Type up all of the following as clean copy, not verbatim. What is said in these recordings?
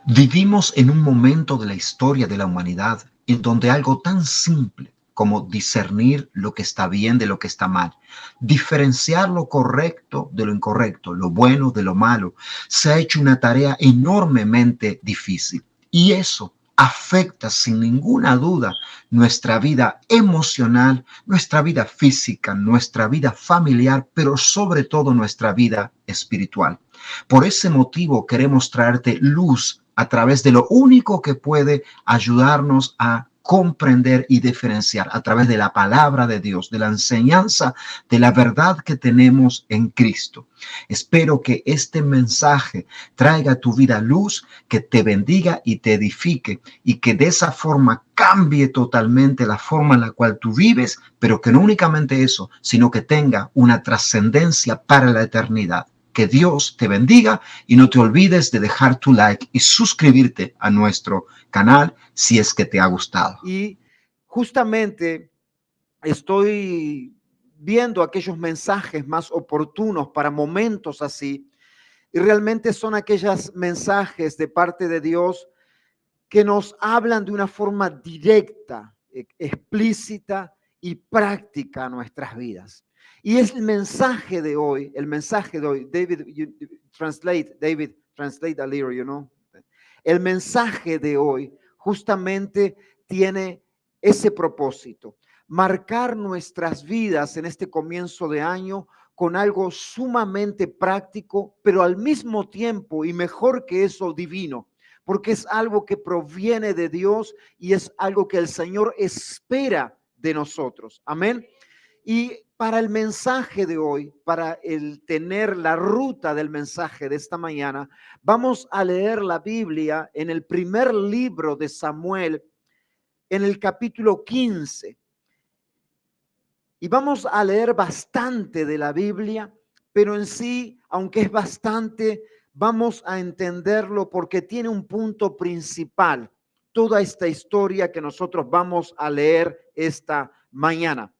Vivimos en un momento de la historia de la humanidad en donde algo tan simple como discernir lo que está bien de lo que está mal, diferenciar lo correcto de lo incorrecto, lo bueno de lo malo, se ha hecho una tarea enormemente difícil. Y eso afecta sin ninguna duda nuestra vida emocional, nuestra vida física, nuestra vida familiar, pero sobre todo nuestra vida espiritual. Por ese motivo queremos traerte luz a través de lo único que puede ayudarnos a comprender y diferenciar a través de la palabra de Dios, de la enseñanza, de la verdad que tenemos en Cristo. Espero que este mensaje traiga a tu vida luz, que te bendiga y te edifique y que de esa forma cambie totalmente la forma en la cual tú vives, pero que no únicamente eso, sino que tenga una trascendencia para la eternidad. Que Dios te bendiga y no te olvides de dejar tu like y suscribirte a nuestro canal si es que te ha gustado. Y justamente estoy viendo aquellos mensajes más oportunos para momentos así. Y realmente son aquellos mensajes de parte de Dios que nos hablan de una forma directa, explícita y práctica a nuestras vidas. Y es el mensaje de hoy, David, translate a little, you know. El mensaje de hoy justamente tiene ese propósito, marcar nuestras vidas en este comienzo de año con algo sumamente práctico, pero al mismo tiempo y mejor que eso, divino, porque es algo que proviene de Dios y es algo que el Señor espera de nosotros. Amén. Y para el mensaje de hoy, para el tener la ruta del mensaje de esta mañana, vamos a leer la Biblia en el primer libro de Samuel, en el capítulo 15. Y vamos a leer bastante de la Biblia, pero en sí, aunque es bastante, vamos a entenderlo porque tiene un punto principal, toda esta historia que nosotros vamos a leer esta mañana.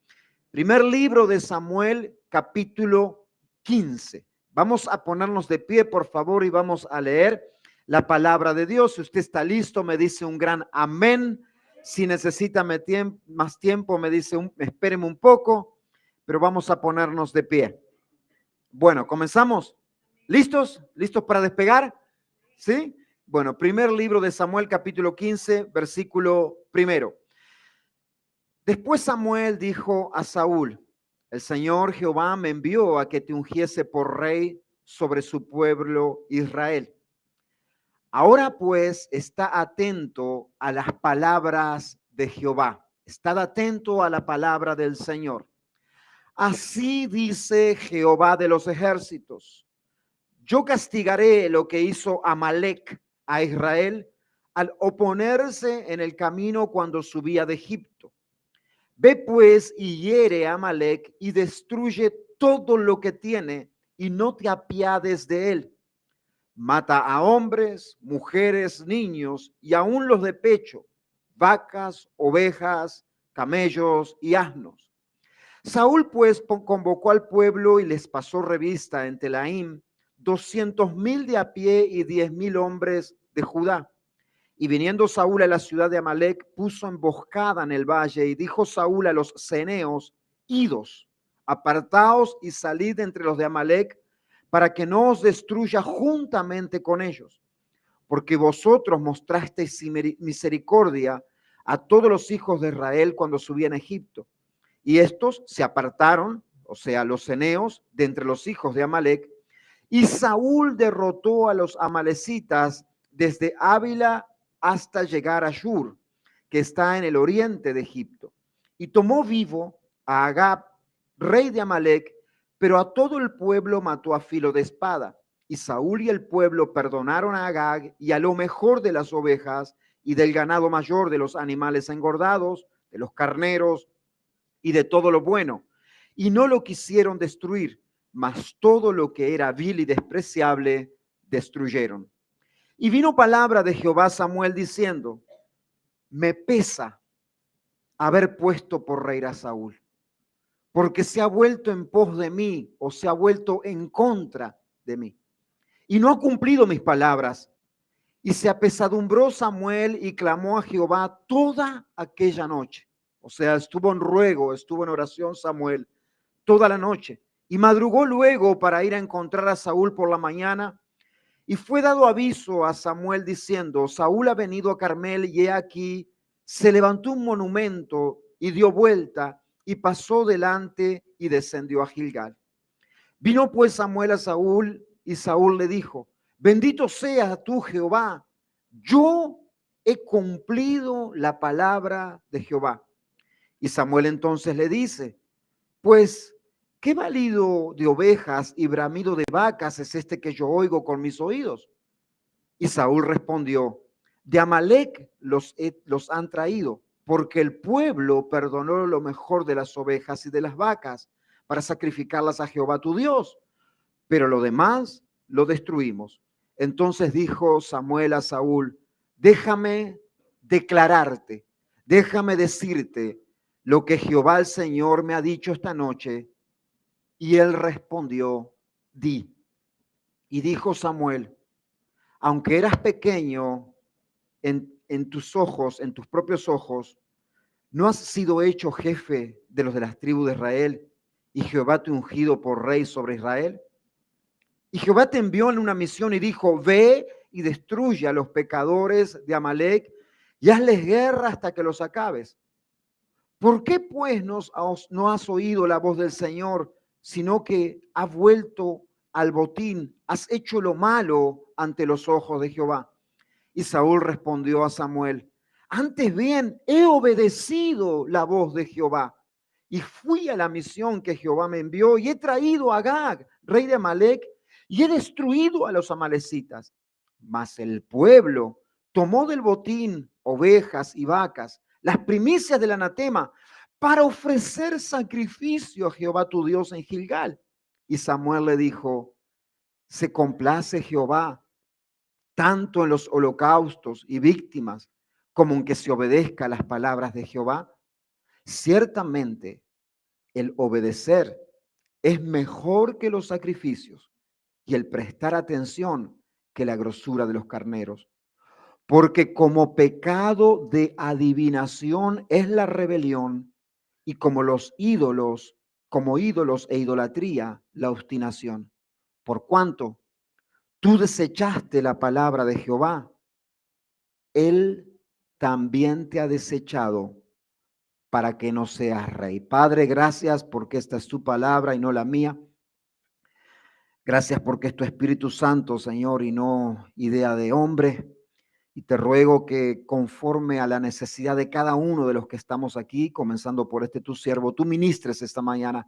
Primer libro de Samuel, capítulo 15. Vamos a ponernos de pie, por favor, y vamos a leer la palabra de Dios. Si usted está listo, me dice un gran amén. Si necesita más tiempo, me dice, espéreme un poco, pero vamos a ponernos de pie. Bueno, comenzamos. ¿Listos? ¿Listos para despegar? ¿Sí? Bueno, primer libro de Samuel, capítulo 15, versículo primero. Después Samuel dijo a Saúl: el Señor Jehová me envió a que te ungiese por rey sobre su pueblo Israel. Ahora pues, está atento a las palabras de Jehová. Estad atento a la palabra del Señor. Así dice Jehová de los ejércitos: yo castigaré lo que hizo Amalec a Israel al oponerse en el camino cuando subía de Egipto. Ve pues y hiere a Amalec y destruye todo lo que tiene y no te apiades de él. Mata a hombres, mujeres, niños y aun los de pecho, vacas, ovejas, camellos y asnos. Saúl pues convocó al pueblo y les pasó revista en Telaim 200,000 de a pie y 10,000 hombres de Judá. Y viniendo Saúl a la ciudad de Amalec, puso emboscada en el valle y dijo Saúl a los ceneos: idos, apartaos y salid entre los de Amalec, para que no os destruya juntamente con ellos, porque vosotros mostrasteis misericordia a todos los hijos de Israel cuando subían a Egipto. Y estos se apartaron, o sea, los ceneos, de entre los hijos de Amalec, y Saúl derrotó a los amalecitas desde Ávila hasta llegar a Shur, que está en el oriente de Egipto. Y tomó vivo a Agag, rey de Amalec, pero a todo el pueblo mató a filo de espada. Y Saúl y el pueblo perdonaron a Agag y a lo mejor de las ovejas y del ganado mayor, de los animales engordados, de los carneros y de todo lo bueno. Y no lo quisieron destruir, mas todo lo que era vil y despreciable destruyeron. Y vino palabra de Jehová a Samuel diciendo: me pesa haber puesto por rey a Saúl, porque se ha vuelto en pos de mí, o se ha vuelto en contra de mí, y no ha cumplido mis palabras. Y se apesadumbró Samuel y clamó a Jehová toda aquella noche. O sea, estuvo en ruego, estuvo en oración Samuel toda la noche. Y madrugó luego para ir a encontrar a Saúl por la mañana. Y fue dado aviso a Samuel diciendo, Saúl ha venido a Carmel y he aquí, se levantó un monumento y dio vuelta y pasó delante y descendió a Gilgal. Vino pues Samuel a Saúl y Saúl le dijo, bendito seas tú Jehová, yo he cumplido la palabra de Jehová. Y Samuel entonces le dice, pues, ¿qué balido de ovejas y bramido de vacas es este que yo oigo con mis oídos? Y Saúl respondió, de Amalec los han traído, porque el pueblo perdonó lo mejor de las ovejas y de las vacas para sacrificarlas a Jehová tu Dios, pero lo demás lo destruimos. Entonces dijo Samuel a Saúl, déjame declararte, déjame decirte lo que Jehová el Señor me ha dicho esta noche. Y él respondió, di. Y dijo Samuel, aunque eras pequeño en tus ojos, en tus propios ojos, ¿no has sido hecho jefe de los de las tribus de Israel y Jehová te ha ungido por rey sobre Israel? Y Jehová te envió en una misión y dijo, ve y destruye a los pecadores de Amalec y hazles guerra hasta que los acabes. ¿Por qué pues no has oído la voz del Señor, sino que has vuelto al botín, has hecho lo malo ante los ojos de Jehová? Y Saúl respondió a Samuel, antes bien he obedecido la voz de Jehová y fui a la misión que Jehová me envió y he traído a Agag, rey de Amalec, y he destruido a los amalecitas. Mas el pueblo tomó del botín ovejas y vacas, las primicias del anatema, para ofrecer sacrificio a Jehová tu Dios en Gilgal. Y Samuel le dijo, se complace Jehová tanto en los holocaustos y víctimas como en que se obedezca a las palabras de Jehová. Ciertamente el obedecer es mejor que los sacrificios y el prestar atención que la grosura de los carneros. Porque como pecado de adivinación es la rebelión y como los ídolos, como ídolos e idolatría, la obstinación. Por cuanto tú desechaste la palabra de Jehová, Él también te ha desechado para que no seas rey. Padre, gracias porque esta es tu palabra y no la mía. Gracias porque es tu Espíritu Santo, Señor, y no idea de hombre. Y te ruego que conforme a la necesidad de cada uno de los que estamos aquí, comenzando por este tu siervo, tú ministres esta mañana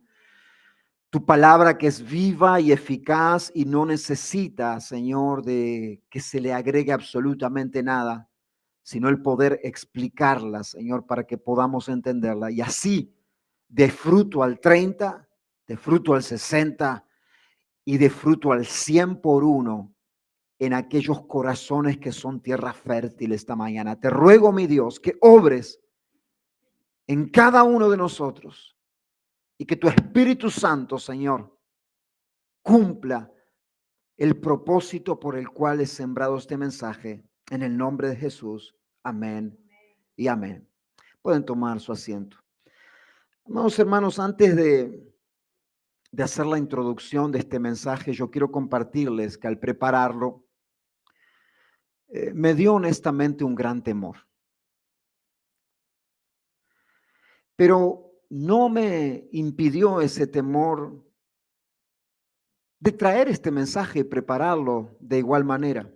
tu palabra que es viva y eficaz y no necesita, Señor, de que se le agregue absolutamente nada, sino el poder explicarla, Señor, para que podamos entenderla. Y así, de fruto al 30, de fruto al 60 y de fruto al 100 por uno en aquellos corazones que son tierra fértil esta mañana. Te ruego, mi Dios, que obres en cada uno de nosotros y que tu Espíritu Santo, Señor, cumpla el propósito por el cual es sembrado este mensaje. En el nombre de Jesús. Amén y amén. Pueden tomar su asiento. Amados hermanos, antes de hacer la introducción de este mensaje, yo quiero compartirles que al prepararlo, me dio honestamente un gran temor. Pero no me impidió ese temor de traer este mensaje y prepararlo de igual manera.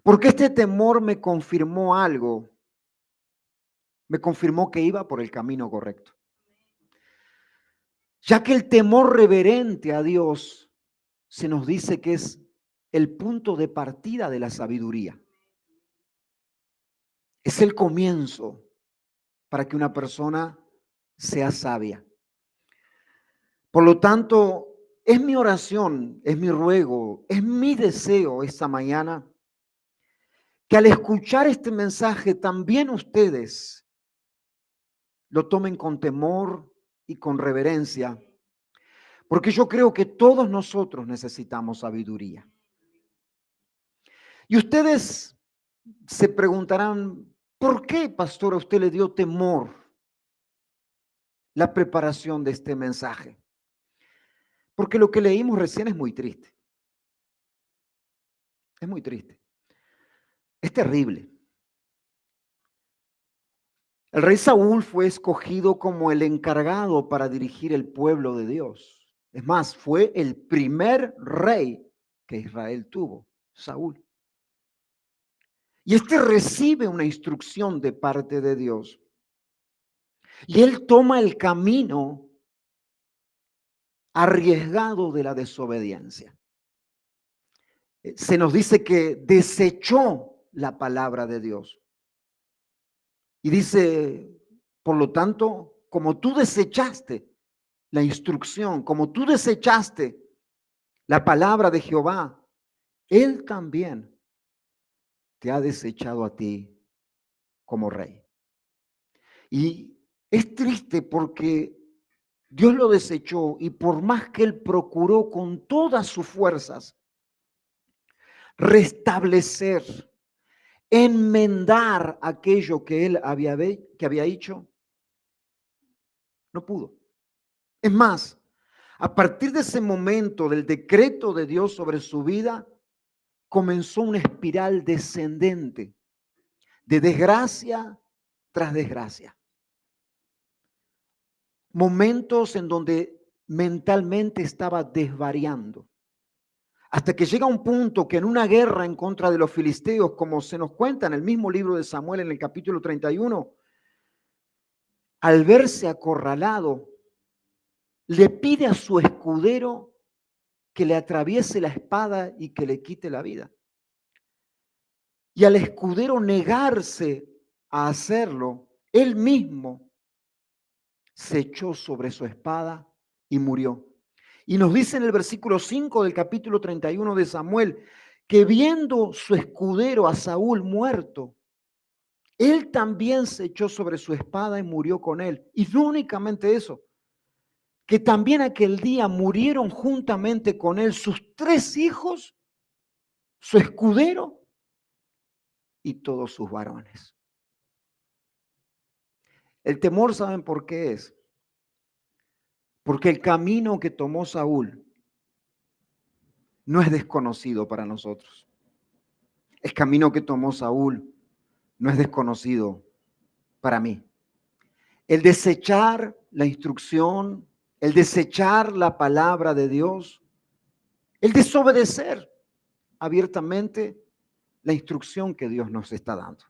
Porque este temor me confirmó algo. Me confirmó que iba por el camino correcto. Ya que el temor reverente a Dios se nos dice que es el punto de partida de la sabiduría. Es el comienzo para que una persona sea sabia. Por lo tanto, es mi oración, es mi ruego, es mi deseo esta mañana que al escuchar este mensaje también ustedes lo tomen con temor y con reverencia, porque yo creo que todos nosotros necesitamos sabiduría. Y ustedes se preguntarán, ¿por qué, pastor, a usted le dio temor la preparación de este mensaje? Porque lo que leímos recién es muy triste. Es muy triste. Es terrible. El rey Saúl fue escogido como el encargado para dirigir el pueblo de Dios. Es más, fue el primer rey que Israel tuvo, Saúl. Y este recibe una instrucción de parte de Dios. Y él toma el camino arriesgado de la desobediencia. Se nos dice que desechó la palabra de Dios. Y dice, por lo tanto, como tú desechaste la instrucción, como tú desechaste la palabra de Jehová, Él también te ha desechado a ti como rey. Y es triste porque Dios lo desechó y por más que Él procuró con todas sus fuerzas restablecer, enmendar aquello que Él había hecho, no pudo. Es más, a partir de ese momento del decreto de Dios sobre su vida, comenzó una espiral descendente de desgracia tras desgracia. Momentos en donde mentalmente estaba desvariando. Hasta que llega un punto que en una guerra en contra de los filisteos, como se nos cuenta en el mismo libro de Samuel en el capítulo 31, al verse acorralado, le pide a su escudero que le atraviese la espada y que le quite la vida. Y al escudero negarse a hacerlo, él mismo se echó sobre su espada y murió. Y nos dice en el versículo 5 del capítulo 31 de Samuel, que viendo su escudero a Saúl muerto, él también se echó sobre su espada y murió con él. Y no únicamente eso, que también aquel día murieron juntamente con él sus 3 hijos, su escudero y todos sus varones. El temor, ¿saben por qué es? Porque el camino que tomó Saúl no es desconocido para nosotros. El camino que tomó Saúl no es desconocido para mí. El desechar la instrucción, el desechar la palabra de Dios, el desobedecer abiertamente la instrucción que Dios nos está dando.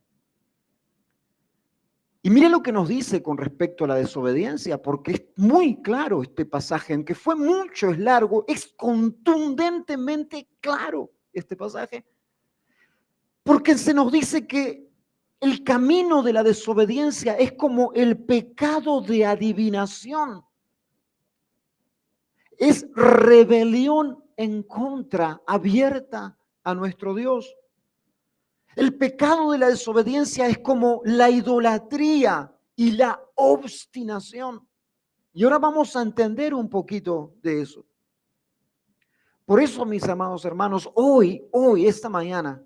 Y mire lo que nos dice con respecto a la desobediencia, porque es muy claro este pasaje, aunque fue mucho, es largo, es contundentemente claro este pasaje, porque se nos dice que el camino de la desobediencia es como el pecado de adivinación, es rebelión en contra, abierta a nuestro Dios. El pecado de la desobediencia es como la idolatría y la obstinación. Y ahora vamos a entender un poquito de eso. Por eso, mis amados hermanos, hoy, esta mañana,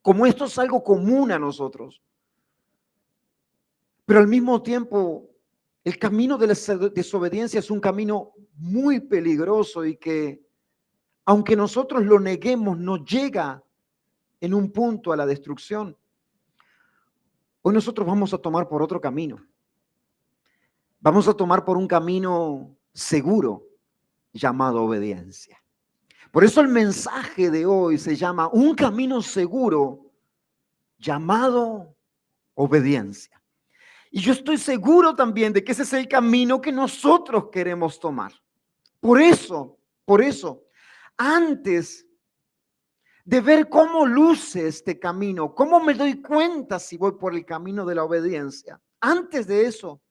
como esto es algo común a nosotros, pero al mismo tiempo, el camino de la desobediencia es un camino muy peligroso y que, aunque nosotros lo neguemos, nos llega en un punto a la destrucción. Hoy nosotros vamos a tomar por otro camino. Vamos a tomar por un camino seguro llamado obediencia. Por eso el mensaje de hoy se llama un camino seguro llamado obediencia. Y yo estoy seguro también de que ese es el camino que nosotros queremos tomar. Por eso, antes de ver cómo luce este camino, cómo me doy cuenta si voy por el camino de la obediencia, antes de eso,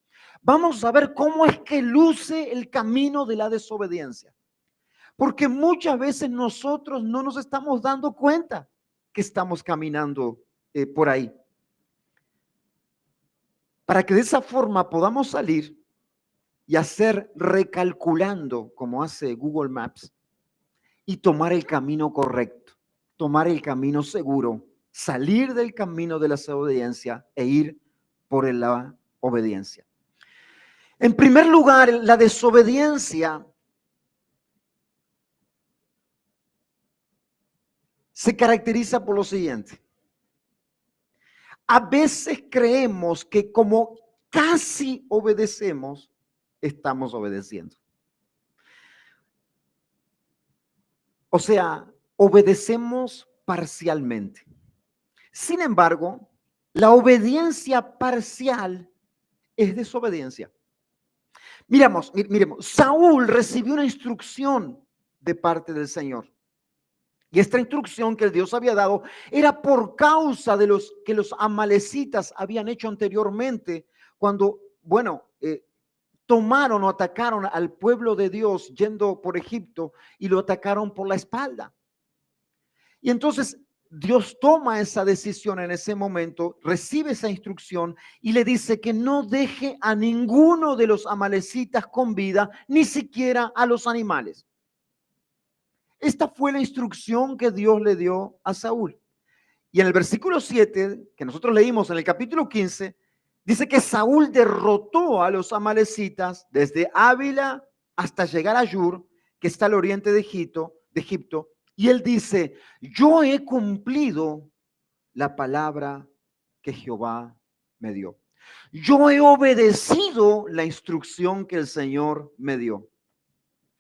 vamos a ver cómo es que luce el camino de la desobediencia. Porque muchas veces nosotros no nos estamos dando cuenta que estamos caminando por ahí. Para que de esa forma podamos salir y hacer recalculando, como hace Google Maps, y tomar el camino correcto, tomar el camino seguro salir del camino de la desobediencia e ir por la obediencia. En primer lugar, la desobediencia se caracteriza por lo siguiente. A veces creemos que como casi obedecemos, estamos obedeciendo. O sea, obedecemos parcialmente. Sin embargo, la obediencia parcial es desobediencia. Miremos, Saúl recibió una instrucción de parte del Señor. Y esta instrucción que el Dios había dado era por causa de los que los amalecitas habían hecho anteriormente cuando, tomaron o atacaron al pueblo de Dios yendo por Egipto y lo atacaron por la espalda. Y entonces Dios toma esa decisión en ese momento, recibe esa instrucción y le dice que no deje a ninguno de los amalecitas con vida, ni siquiera a los animales. Esta fue la instrucción que Dios le dio a Saúl. Y en el versículo 7, que nosotros leímos en el capítulo 15, dice que Saúl derrotó a los amalecitas desde Ávila hasta llegar a Shur, que está al oriente de Egipto. Y él dice, yo he cumplido la palabra que Jehová me dio. Yo he obedecido la instrucción que el Señor me dio.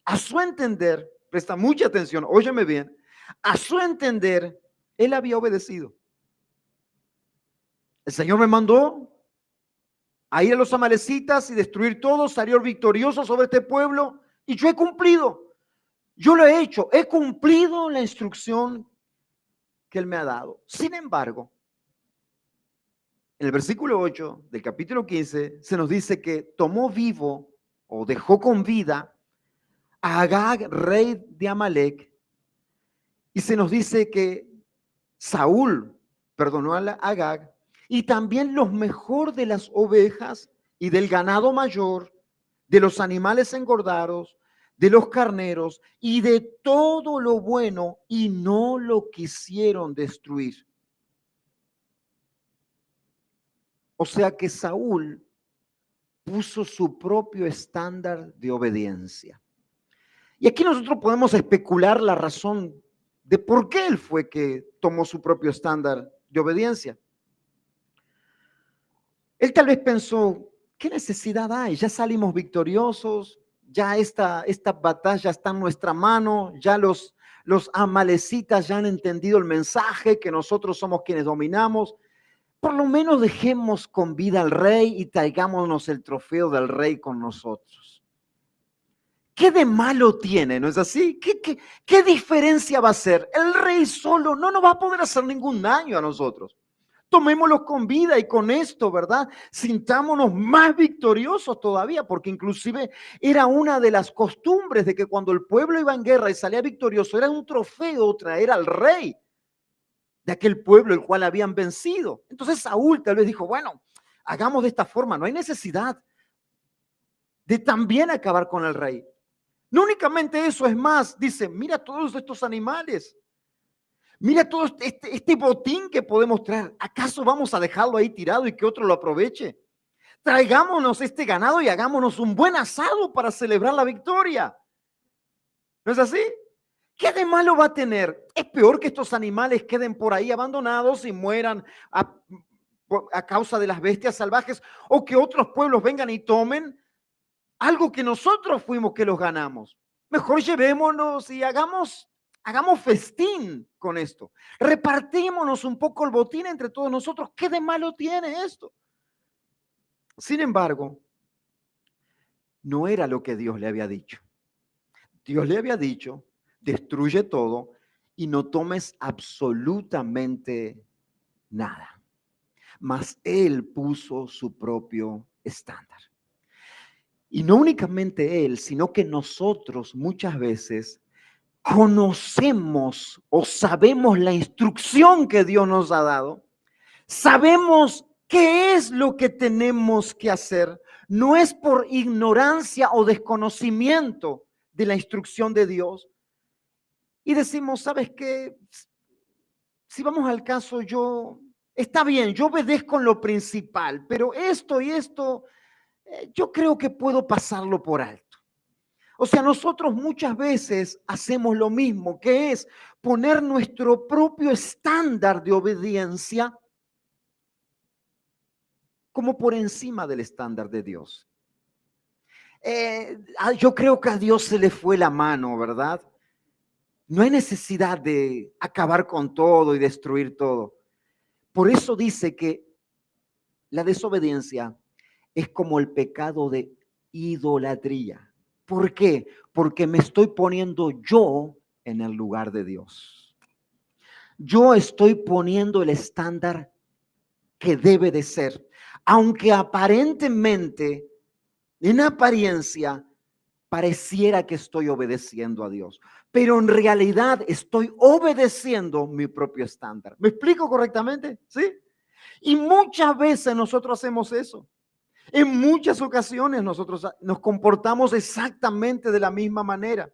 A su entender, presta mucha atención, óyeme bien, a su entender, él había obedecido. El Señor me mandó a ir a los amalecitas y destruir todo, salir victorioso sobre este pueblo, y yo he cumplido. Yo lo he hecho, he cumplido la instrucción que Él me ha dado. Sin embargo, en el versículo 8 del capítulo 15 se nos dice que tomó vivo o dejó con vida a Agag, rey de Amalec, y se nos dice que Saúl perdonó a Agag y también lo mejor de las ovejas y del ganado mayor, de los animales engordados, de los carneros y de todo lo bueno, y no lo quisieron destruir. O sea que Saúl puso su propio estándar de obediencia. Y aquí nosotros podemos especular la razón de por qué él fue que tomó su propio estándar de obediencia. Él tal vez pensó, ¿qué necesidad hay? Ya salimos victoriosos, ya esta batalla está en nuestra mano, ya los amalecitas ya han entendido el mensaje que nosotros somos quienes dominamos. Por lo menos dejemos con vida al rey y traigámonos el trofeo del rey con nosotros. ¿Qué de malo tiene? ¿No es así? ¿Qué diferencia va a hacer? El rey solo no nos va a poder hacer ningún daño a nosotros. Tomémoslo con vida y con esto, ¿verdad? Sintámonos más victoriosos todavía, porque inclusive era una de las costumbres de que cuando el pueblo iba en guerra y salía victorioso, era un trofeo traer al rey de aquel pueblo el cual habían vencido. Entonces Saúl tal vez dijo, bueno, hagamos de esta forma, no hay necesidad de también acabar con el rey. No únicamente eso, es más, dice, mira todos estos animales. Mira todo este botín que podemos traer. ¿Acaso vamos a dejarlo ahí tirado y que otro lo aproveche? Traigámonos este ganado y hagámonos un buen asado para celebrar la victoria. ¿No es así? ¿Qué de malo va a tener? Es peor que estos animales queden por ahí abandonados y mueran a causa de las bestias salvajes, o que otros pueblos vengan y tomen algo que nosotros fuimos que los ganamos. Mejor llevémonos y hagamos festín con esto. Repartémonos un poco el botín entre todos nosotros. ¿Qué de malo tiene esto? Sin embargo, no era lo que Dios le había dicho. Dios le había dicho, destruye todo y no tomes absolutamente nada. Mas Él puso su propio estándar. Y no únicamente Él, sino que nosotros muchas veces conocemos o sabemos la instrucción que Dios nos ha dado, sabemos qué es lo que tenemos que hacer. No es por ignorancia o desconocimiento de la instrucción de Dios. Y decimos, ¿sabes qué? si vamos al caso, está bien, yo obedezco en lo principal, pero esto y esto, yo creo que puedo pasarlo por alto. O sea, nosotros muchas veces hacemos lo mismo, que es poner nuestro propio estándar de obediencia como por encima del estándar de Dios. Yo creo que a Dios se le fue la mano, ¿verdad? No hay necesidad de acabar con todo y destruir todo. Por eso dice que la desobediencia es como el pecado de idolatría. ¿Por qué? Porque me estoy poniendo yo en el lugar de Dios. Yo estoy poniendo el estándar que debe de ser, aunque aparentemente, en apariencia, pareciera que estoy obedeciendo a Dios, pero en realidad estoy obedeciendo mi propio estándar. ¿Me explico correctamente? ¿Sí? Y muchas veces nosotros hacemos eso. En muchas ocasiones nosotros nos comportamos exactamente de la misma manera.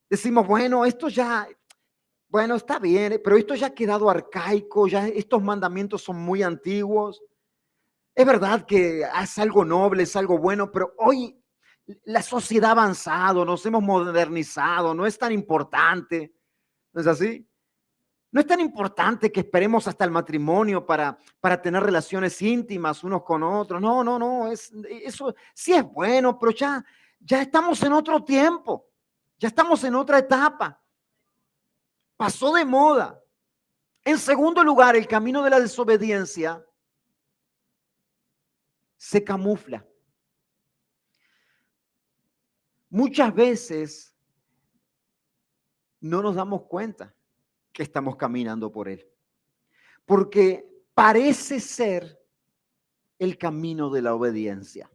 Decimos, bueno, bueno, está bien, pero esto ya ha quedado arcaico, ya estos mandamientos son muy antiguos. Es verdad que es algo noble, es algo bueno, pero hoy la sociedad ha avanzado, nos hemos modernizado, no es tan importante. ¿No es así? No es tan importante que esperemos hasta el matrimonio para tener relaciones íntimas unos con otros. No, no, no. Eso sí es bueno, pero ya estamos en otro tiempo. Ya estamos en otra etapa. Pasó de moda. En segundo lugar, el camino de la desobediencia se camufla. Muchas veces no nos damos cuenta que estamos caminando por él, porque parece ser el camino de la obediencia.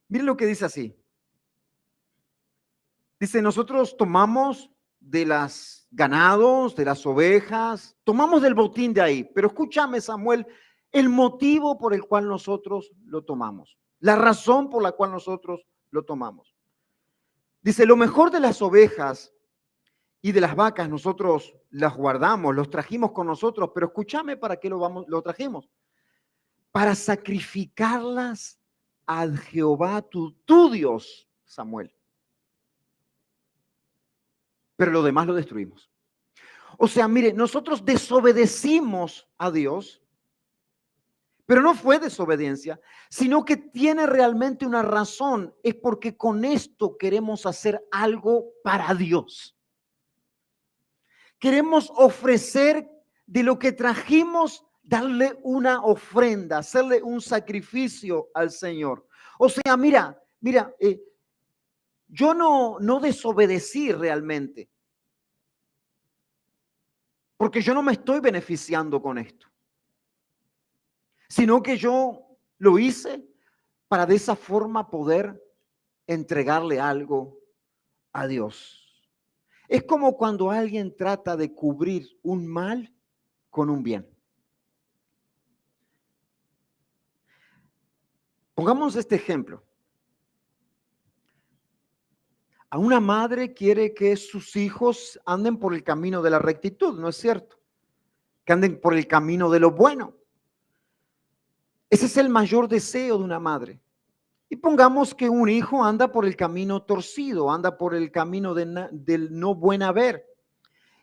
Miren lo que dice así. Dice, nosotros tomamos de las ganados, de las ovejas, tomamos del botín de ahí, pero escúchame, Samuel, el motivo por el cual nosotros lo tomamos, la razón por la cual nosotros lo tomamos. Dice, lo mejor de las ovejas y de las vacas nosotros las guardamos, los trajimos con nosotros, pero escúchame para qué lo trajimos. Para sacrificarlas a Jehová tu Dios, Samuel. Pero lo demás lo destruimos. O sea, mire, nosotros desobedecimos a Dios, pero no fue desobediencia, sino que tiene realmente una razón. Es porque con esto queremos hacer algo para Dios. Queremos ofrecer de lo que trajimos, darle una ofrenda, hacerle un sacrificio al Señor. O sea, mira, yo no desobedecí realmente, porque yo no me estoy beneficiando con esto, sino que yo lo hice para de esa forma poder entregarle algo a Dios. Es como cuando alguien trata de cubrir un mal con un bien. Pongamos este ejemplo. A una madre quiere que sus hijos anden por el camino de la rectitud, ¿no es cierto? Que anden por el camino de lo bueno. Ese es el mayor deseo de una madre. Y pongamos que un hijo anda por el camino torcido, anda por el camino del no buen haber.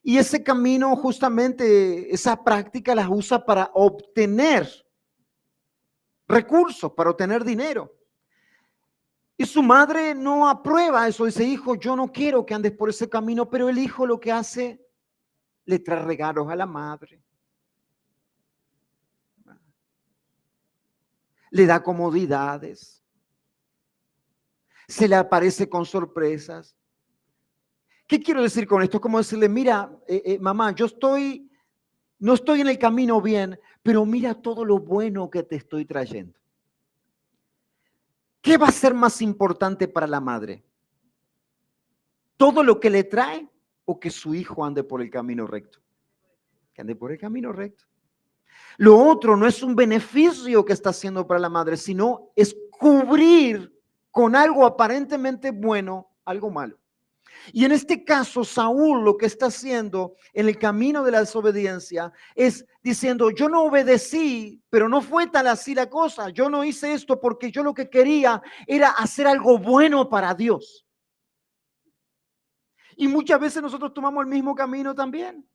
Y ese camino, justamente, esa práctica la usa para obtener recursos, para obtener dinero. Y su madre no aprueba eso, dice, hijo, yo no quiero que andes por ese camino, pero el hijo lo que hace, le trae regalos a la madre. Le da comodidades. Se le aparece con sorpresas. ¿Qué quiero decir con esto? Es como decirle, mira, mamá, no estoy en el camino bien, pero mira todo lo bueno que te estoy trayendo. ¿Qué va a ser más importante para la madre? ¿Todo lo que le trae o que su hijo ande por el camino recto? Que ande por el camino recto. Lo otro no es un beneficio que está haciendo para la madre, sino es cubrir con algo aparentemente bueno, algo malo. Y en este caso, Saúl lo que está haciendo en el camino de la desobediencia es diciendo, yo no obedecí, pero no fue tal así la cosa. Yo no hice esto porque yo lo que quería era hacer algo bueno para Dios. Y muchas veces nosotros tomamos el mismo camino también.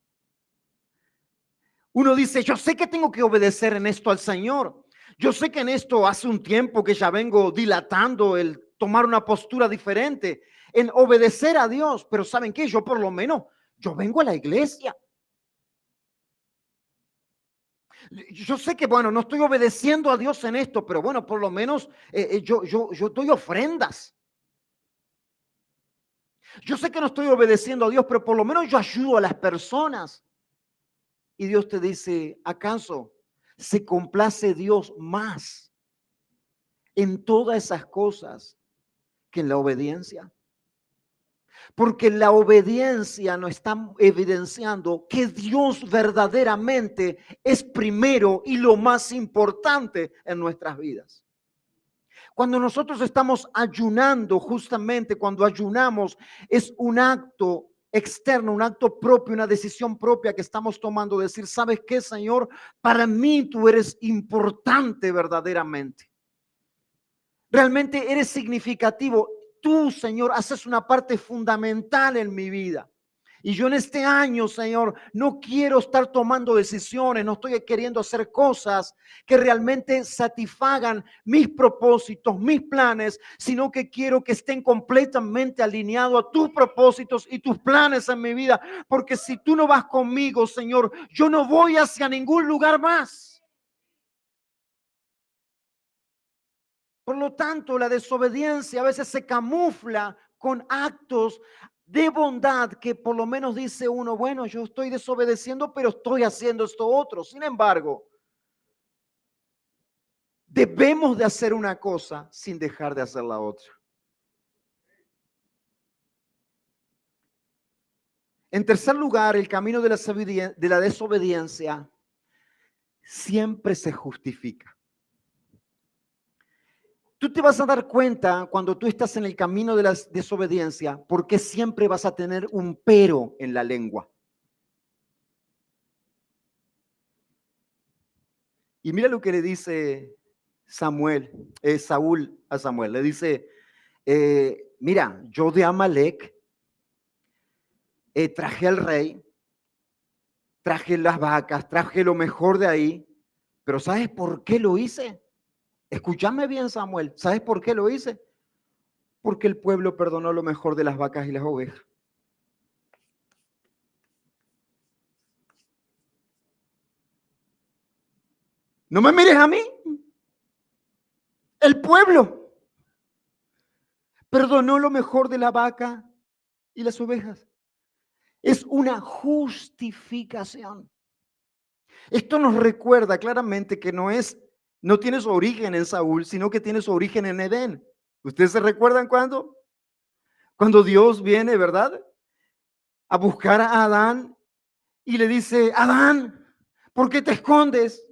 Uno dice, yo sé que tengo que obedecer en esto al Señor. Yo sé que en esto hace un tiempo que ya vengo dilatando el tomar una postura diferente, en obedecer a Dios. Pero ¿saben qué? Yo por lo menos, yo vengo a la iglesia. Yo sé que, bueno, no estoy obedeciendo a Dios en esto, pero bueno, por lo menos yo doy ofrendas. Yo sé que no estoy obedeciendo a Dios, pero por lo menos yo ayudo a las personas. Y Dios te dice, ¿acaso se complace Dios más en todas esas cosas que en la obediencia? Porque la obediencia nos está evidenciando que Dios verdaderamente es primero y lo más importante en nuestras vidas. Cuando nosotros estamos ayunando, justamente cuando ayunamos, es un acto externo, un acto propio, una decisión propia que estamos tomando. Decir, ¿sabes qué, Señor? Para mí tú eres importante verdaderamente. Realmente eres significativo. Tú, Señor, haces una parte fundamental en mi vida. Y yo en este año, Señor, no quiero estar tomando decisiones, no estoy queriendo hacer cosas que realmente satisfagan mis propósitos, mis planes, sino que quiero que estén completamente alineados a tus propósitos y tus planes en mi vida. Porque si tú no vas conmigo, Señor, yo no voy hacia ningún lugar más. Por lo tanto, la desobediencia a veces se camufla con actos de bondad que por lo menos dice uno, bueno, yo estoy desobedeciendo, pero estoy haciendo esto otro. Sin embargo, debemos de hacer una cosa sin dejar de hacer la otra. En tercer lugar, el camino de la desobediencia siempre se justifica. Tú te vas a dar cuenta cuando tú estás en el camino de la desobediencia, porque siempre vas a tener un pero en la lengua. Y mira lo que le dice Saúl a Samuel. Le dice, mira, yo de Amalek traje al rey, traje las vacas, traje lo mejor de ahí, pero ¿sabes por qué lo hice? Escúchame bien, Samuel. ¿Sabes por qué lo hice? Porque el pueblo perdonó lo mejor de las vacas y las ovejas. No me mires a mí. El pueblo perdonó lo mejor de la vaca y las ovejas. Es una justificación. Esto nos recuerda claramente que no tiene su origen en Saúl, sino que tiene su origen en Edén. ¿Ustedes se recuerdan cuándo? Cuando Dios viene, ¿verdad? A buscar a Adán y le dice, Adán, ¿por qué te escondes?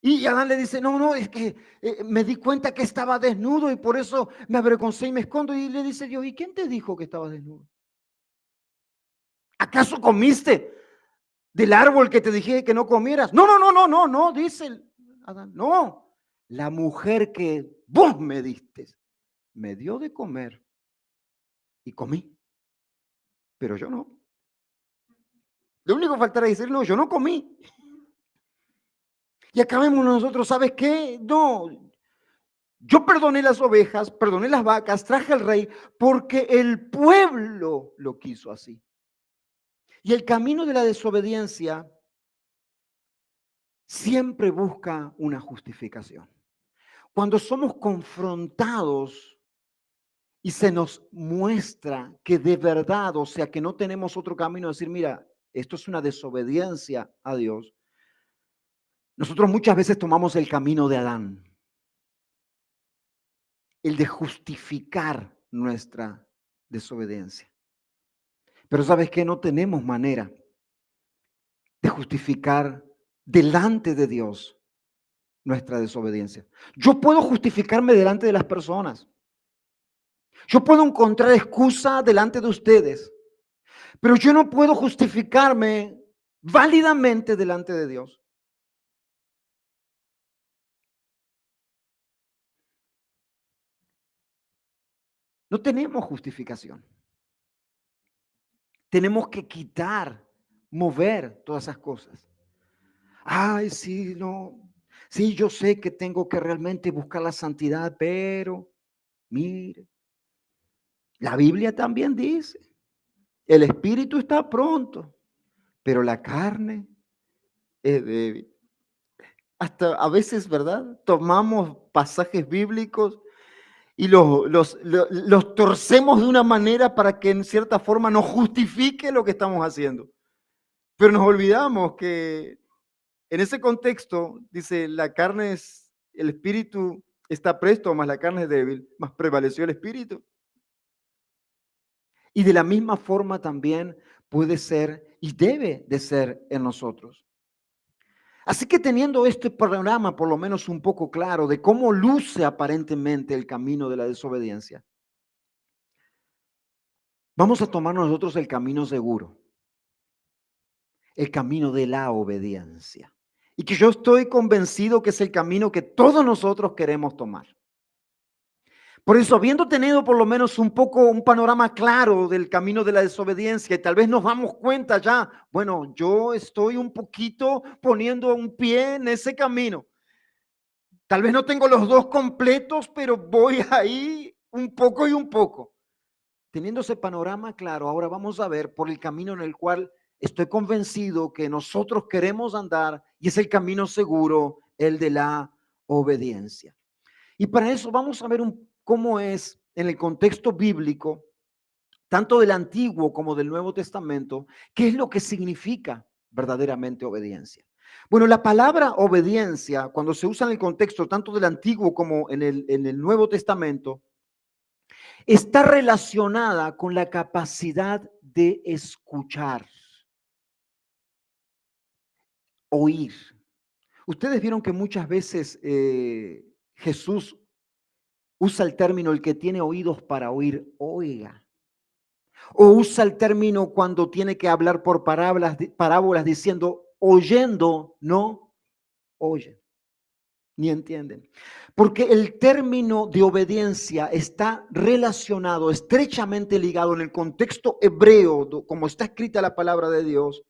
Y Adán le dice, no, es que me di cuenta que estaba desnudo y por eso me avergoncé y me escondo. Y le dice Dios, ¿y quién te dijo que estabas desnudo? ¿Acaso comiste del árbol que te dije que no comieras? No, dice Adán, no. La mujer que vos me diste me dio de comer y comí, pero yo no. Lo único que faltará decir, no, yo no comí. Y acabemos nosotros, ¿sabes qué? No, yo perdoné las ovejas, perdoné las vacas, traje al rey porque el pueblo lo quiso así. Y el camino de la desobediencia siempre busca una justificación. Cuando somos confrontados y se nos muestra que de verdad, o sea, que no tenemos otro camino, decir, mira, esto es una desobediencia a Dios. Nosotros muchas veces tomamos el camino de Adán, el de justificar nuestra desobediencia. Pero ¿sabes qué? No tenemos manera de justificar delante de Dios nuestra desobediencia. Yo puedo justificarme delante de las personas. Yo puedo encontrar excusa delante de ustedes, pero yo no puedo justificarme válidamente delante de Dios. No tenemos justificación. Tenemos que quitar, mover todas esas cosas. Ay, sí, no. Sí, yo sé que tengo que realmente buscar la santidad, pero mire, la Biblia también dice, el espíritu está pronto, pero la carne es débil. Hasta a veces, ¿verdad? Tomamos pasajes bíblicos y los torcemos de una manera para que en cierta forma nos justifique lo que estamos haciendo. Pero nos olvidamos que en ese contexto dice, la carne es, el espíritu está presto, más la carne es débil, más prevaleció el espíritu. Y de la misma forma también puede ser y debe de ser en nosotros. Así que teniendo este panorama por lo menos un poco claro de cómo luce aparentemente el camino de la desobediencia, vamos a tomar nosotros el camino seguro, el camino de la obediencia. Y que yo estoy convencido que es el camino que todos nosotros queremos tomar. Por eso, habiendo tenido por lo menos un poco un panorama claro del camino de la desobediencia, y tal vez nos damos cuenta ya, bueno, yo estoy un poquito poniendo un pie en ese camino. Tal vez no tengo los dos completos, pero voy ahí un poco y un poco. Teniendo ese panorama claro, ahora vamos a ver por el camino en el cual estoy convencido que nosotros queremos andar y es el camino seguro, el de la obediencia. Y para eso vamos a ver cómo es en el contexto bíblico, tanto del Antiguo como del Nuevo Testamento, qué es lo que significa verdaderamente obediencia. Bueno, la palabra obediencia, cuando se usa en el contexto tanto del Antiguo como en el Nuevo Testamento, está relacionada con la capacidad de escuchar, oír. Ustedes vieron que muchas veces Jesús usa el término el que tiene oídos para oír, oiga. O usa el término cuando tiene que hablar por parábolas diciendo, oyendo, no oyen, ni entienden. Porque el término de obediencia está relacionado, estrechamente ligado en el contexto hebreo, como está escrita la palabra de Dios,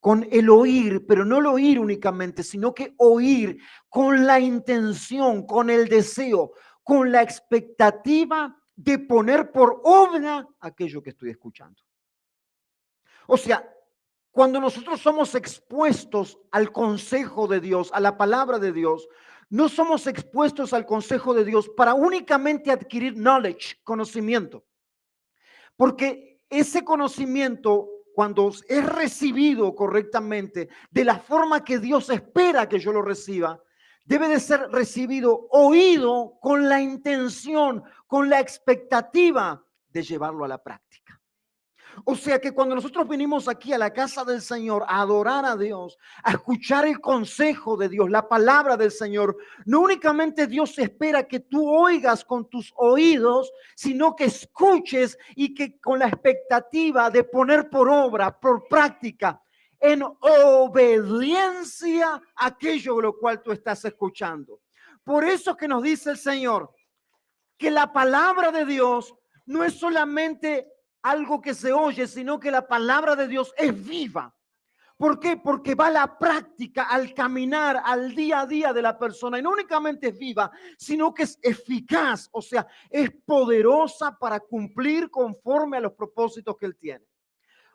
con el oír, pero no el oír únicamente, sino que oír con la intención, con el deseo, con la expectativa de poner por obra aquello que estoy escuchando. O sea, cuando nosotros somos expuestos al consejo de Dios, a la palabra de Dios, no somos expuestos al consejo de Dios para únicamente adquirir knowledge, conocimiento. Porque ese conocimiento, cuando es recibido correctamente, de la forma que Dios espera que yo lo reciba, debe de ser recibido, oído con la intención, con la expectativa de llevarlo a la práctica. O sea que cuando nosotros venimos aquí a la casa del Señor a adorar a Dios, a escuchar el consejo de Dios, la palabra del Señor, no únicamente Dios espera que tú oigas con tus oídos, sino que escuches y que con la expectativa de poner por obra, por práctica, en obediencia a aquello lo cual tú estás escuchando. Por eso que nos dice el Señor que la palabra de Dios no es solamente algo que se oye, sino que la palabra de Dios es viva. ¿Por qué? Porque va a la práctica, al caminar, al día a día de la persona. Y no únicamente es viva, sino que es eficaz, o sea, es poderosa para cumplir conforme a los propósitos que Él tiene.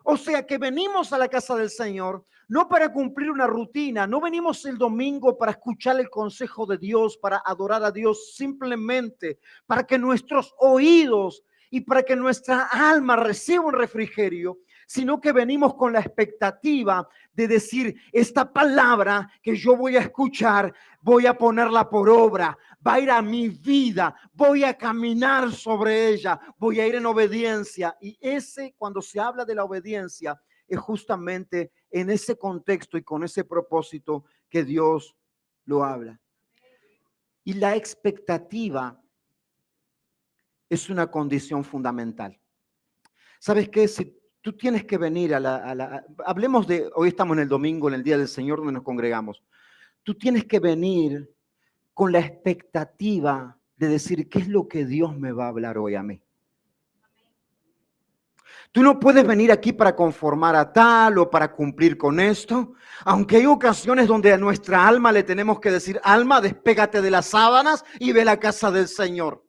O sea que venimos a la casa del Señor no para cumplir una rutina, no venimos el domingo para escuchar el consejo de Dios, para adorar a Dios, simplemente para que nuestros oídos y para que nuestra alma reciba un refrigerio, sino que venimos con la expectativa de decir, esta palabra que yo voy a escuchar, voy a ponerla por obra, va a ir a mi vida, voy a caminar sobre ella, voy a ir en obediencia. Y cuando se habla de la obediencia, es justamente en ese contexto y con ese propósito que Dios lo habla. Y la expectativa es una condición fundamental. ¿Sabes qué? Si tú tienes que venir hablemos de, hoy estamos en el domingo, en el Día del Señor, donde nos congregamos. Tú tienes que venir con la expectativa de decir, ¿qué es lo que Dios me va a hablar hoy a mí? Tú no puedes venir aquí para conformar a tal o para cumplir con esto, aunque hay ocasiones donde a nuestra alma le tenemos que decir, alma, despégate de las sábanas y ve a la casa del Señor.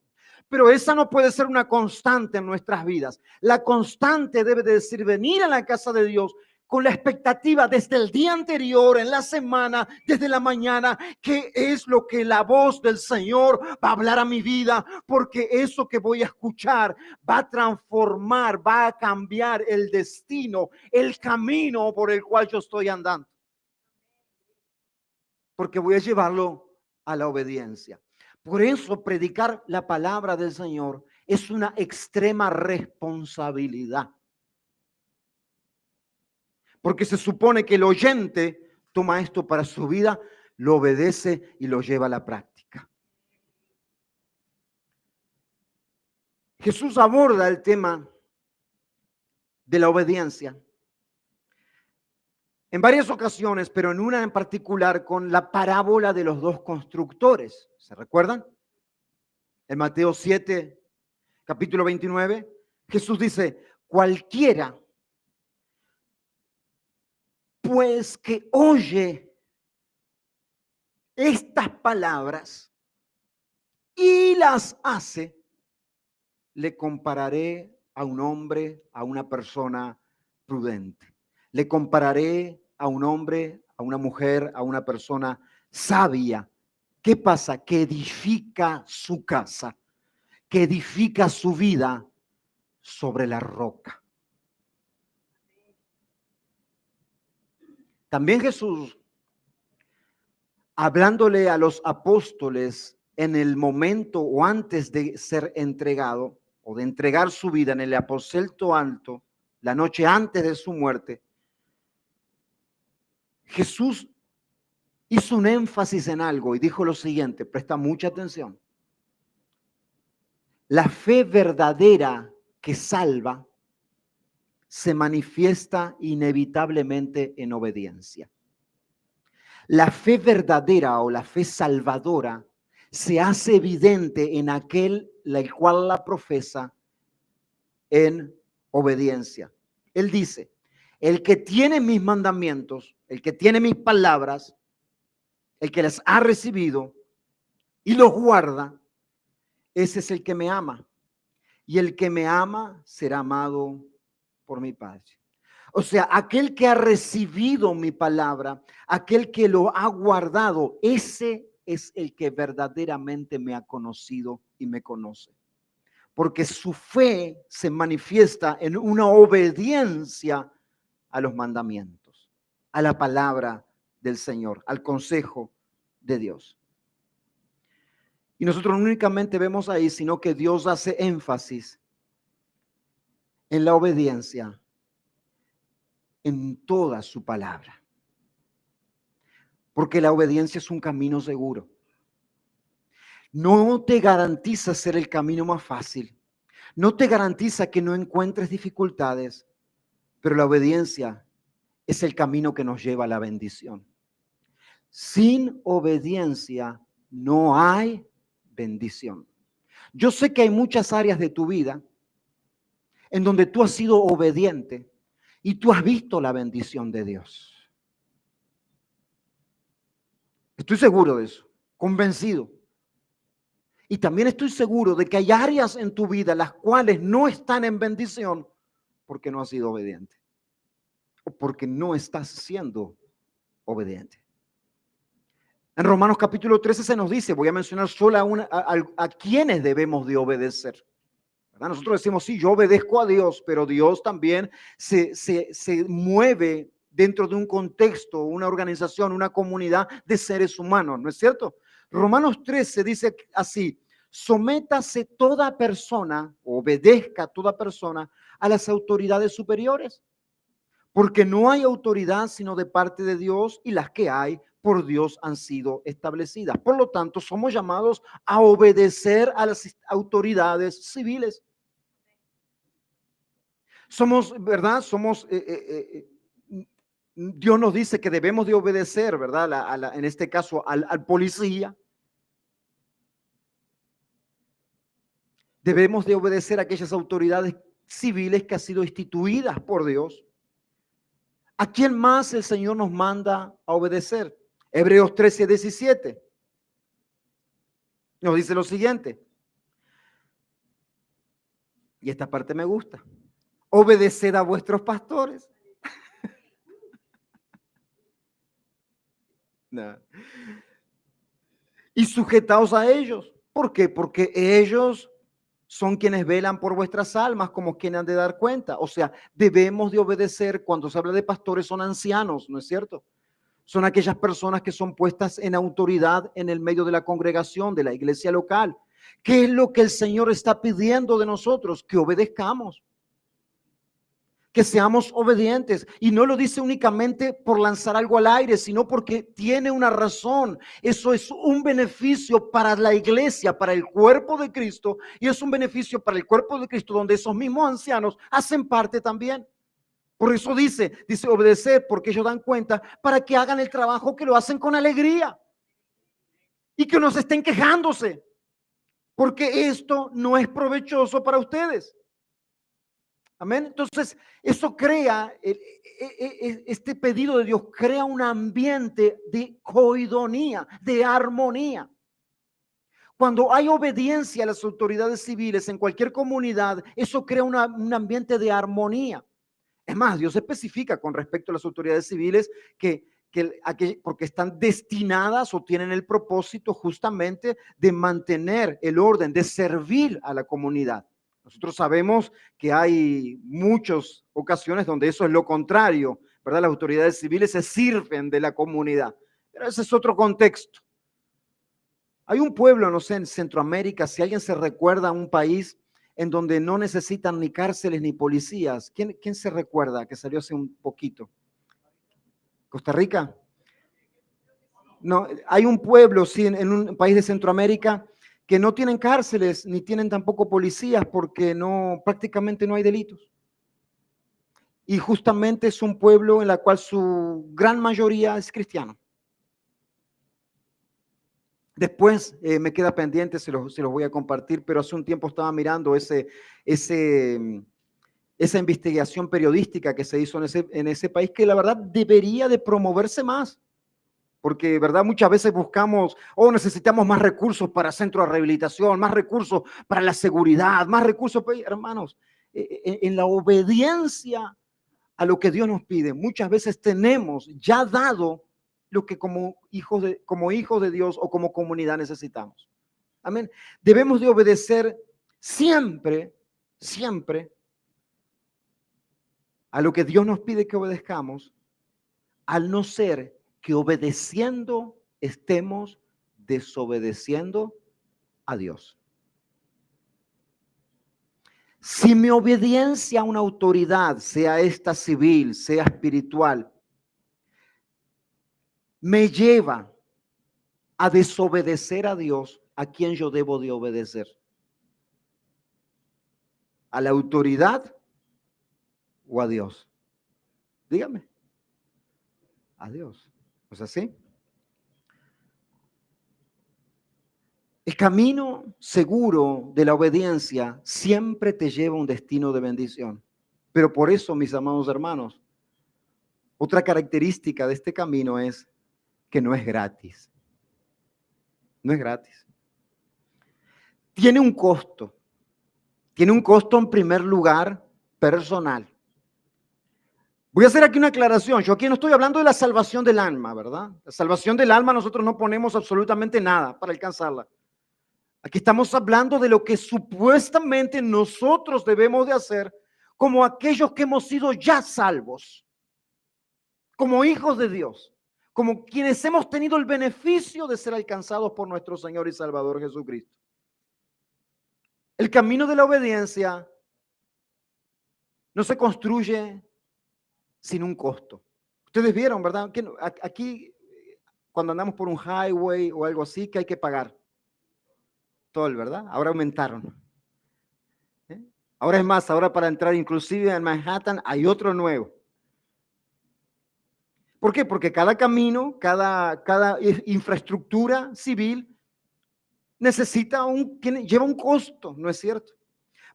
Pero esa no puede ser una constante en nuestras vidas. La constante debe de decir, venir a la casa de Dios con la expectativa desde el día anterior, en la semana, desde la mañana, qué es lo que la voz del Señor va a hablar a mi vida, porque eso que voy a escuchar va a transformar, va a cambiar el destino, el camino por el cual yo estoy andando. Porque voy a llevarlo a la obediencia. Por eso predicar la palabra del Señor es una extrema responsabilidad. Porque se supone que el oyente toma esto para su vida, lo obedece y lo lleva a la práctica. Jesús aborda el tema de la obediencia en varias ocasiones, pero en una en particular con la parábola de los dos constructores. ¿Se recuerdan? En Mateo 7, capítulo 29, Jesús dice, cualquiera pues que oye estas palabras y las hace, le compararé a un hombre, a una persona prudente. Le compararé a un hombre, a una mujer, a una persona sabia. ¿Qué pasa? Que edifica su casa, que edifica su vida sobre la roca. También Jesús, hablándole a los apóstoles en el momento o antes de ser entregado o de entregar su vida en el aposento alto, la noche antes de su muerte, Jesús hizo un énfasis en algo y dijo lo siguiente, presta mucha atención. La fe verdadera que salva se manifiesta inevitablemente en obediencia. La fe verdadera o la fe salvadora se hace evidente en aquel el cual la profesa en obediencia. Él dice, el que tiene mis mandamientos, el que tiene mis palabras, el que las ha recibido y los guarda, ese es el que me ama. Y el que me ama será amado por mi Padre. O sea, aquel que ha recibido mi palabra, aquel que lo ha guardado, ese es el que verdaderamente me ha conocido y me conoce. Porque su fe se manifiesta en una obediencia a los mandamientos, a la palabra del Señor, al consejo de Dios. Y nosotros no únicamente vemos ahí, sino que Dios hace énfasis en la obediencia en toda su palabra. Porque la obediencia es un camino seguro. No te garantiza ser el camino más fácil. No te garantiza que no encuentres dificultades, pero la obediencia es el camino que nos lleva a la bendición. Sin obediencia no hay bendición. Yo sé que hay muchas áreas de tu vida en donde tú has sido obediente y tú has visto la bendición de Dios. Estoy seguro de eso, convencido. Y también estoy seguro de que hay áreas en tu vida las cuales no están en bendición porque no has sido obediente o porque no estás siendo obediente. En Romanos capítulo 13 se nos dice, voy a mencionar solo a quienes debemos de obedecer. ¿Verdad? Nosotros decimos, sí, yo obedezco a Dios, pero Dios también se mueve dentro de un contexto, una organización, una comunidad de seres humanos, ¿no es cierto? Romanos 13 dice así, sométase toda persona, obedezca toda persona a las autoridades superiores, porque no hay autoridad sino de parte de Dios y las que hay por Dios han sido establecidas. Por lo tanto, somos llamados a obedecer a las autoridades civiles. Somos, ¿verdad? Dios nos dice que debemos de obedecer, ¿verdad? En este caso, al policía. Debemos de obedecer a aquellas autoridades civiles que han sido instituidas por Dios. ¿A quién más el Señor nos manda a obedecer? Hebreos 13:17 nos dice lo siguiente. Y esta parte me gusta. Obedeced a vuestros pastores. No. Y sujetaos a ellos. ¿Por qué? Porque ellos son quienes velan por vuestras almas, como quienes han de dar cuenta. O sea, debemos de obedecer. Cuando se habla de pastores, son ancianos, ¿no es cierto? Son aquellas personas que son puestas en autoridad en el medio de la congregación, de la iglesia local. ¿Qué es lo que el Señor está pidiendo de nosotros? Que obedezcamos, que seamos obedientes. Y no lo dice únicamente por lanzar algo al aire, sino porque tiene una razón. Eso es un beneficio para la iglesia, para el cuerpo de Cristo, y es un beneficio para el cuerpo de Cristo donde esos mismos ancianos hacen parte también. Por eso dice obedecer, porque ellos dan cuenta para que hagan el trabajo, que lo hacen con alegría y que no se estén quejándose, porque esto no es provechoso para ustedes. Amén. Entonces, eso crea, este pedido de Dios crea un ambiente de coidonía, de armonía. Cuando hay obediencia a las autoridades civiles en cualquier comunidad, eso crea un ambiente de armonía. Es más, Dios especifica con respecto a las autoridades civiles porque están destinadas o tienen el propósito justamente de mantener el orden, de servir a la comunidad. Nosotros sabemos que hay muchas ocasiones donde eso es lo contrario, ¿verdad? Las autoridades civiles se sirven de la comunidad, pero ese es otro contexto. Hay un pueblo, no sé, en Centroamérica, si alguien se recuerda a un país en donde no necesitan ni cárceles ni policías. ¿Quién se recuerda que salió hace un poquito? ¿Costa Rica? No, hay un pueblo, sí, en un país de Centroamérica que no tienen cárceles ni tienen tampoco policías porque prácticamente no hay delitos. Y justamente es un pueblo en el cual su gran mayoría es cristiano. Después me queda pendiente, se los voy a compartir, pero hace un tiempo estaba mirando esa investigación periodística que se hizo en ese país, que la verdad debería de promoverse más, porque verdad muchas veces buscamos, necesitamos más recursos para centros de rehabilitación, más recursos para la seguridad, más recursos, hermanos, en la obediencia a lo que Dios nos pide, muchas veces tenemos ya dado lo que como hijos de Dios o como comunidad necesitamos. Amén. Debemos de obedecer siempre, siempre a lo que Dios nos pide que obedezcamos, al no ser que obedeciendo estemos desobedeciendo a Dios. Si mi obediencia a una autoridad, sea esta civil, sea espiritual, me lleva a desobedecer a Dios, ¿a quién yo debo de obedecer? ¿A la autoridad o a Dios? Dígame. A Dios. ¿No es así? El camino seguro de la obediencia siempre te lleva a un destino de bendición. Pero por eso, mis amados hermanos, otra característica de este camino es que no es gratis. No es gratis. Tiene un costo. Tiene un costo en primer lugar personal. Voy a hacer aquí una aclaración. Yo aquí no estoy hablando de la salvación del alma, ¿verdad? La salvación del alma nosotros no ponemos absolutamente nada para alcanzarla. Aquí estamos hablando de lo que supuestamente nosotros debemos de hacer como aquellos que hemos sido ya salvos, como hijos de Dios, como quienes hemos tenido el beneficio de ser alcanzados por nuestro Señor y Salvador Jesucristo. El camino de la obediencia no se construye sin un costo. Ustedes vieron, ¿verdad? Que aquí, cuando andamos por un highway o algo así, que hay que pagar. Toll, ¿verdad? Ahora aumentaron. ¿Eh? Ahora es más, ahora para entrar inclusive en Manhattan hay otro nuevo. ¿Por qué? Porque cada camino, cada infraestructura civil lleva un costo, ¿no es cierto?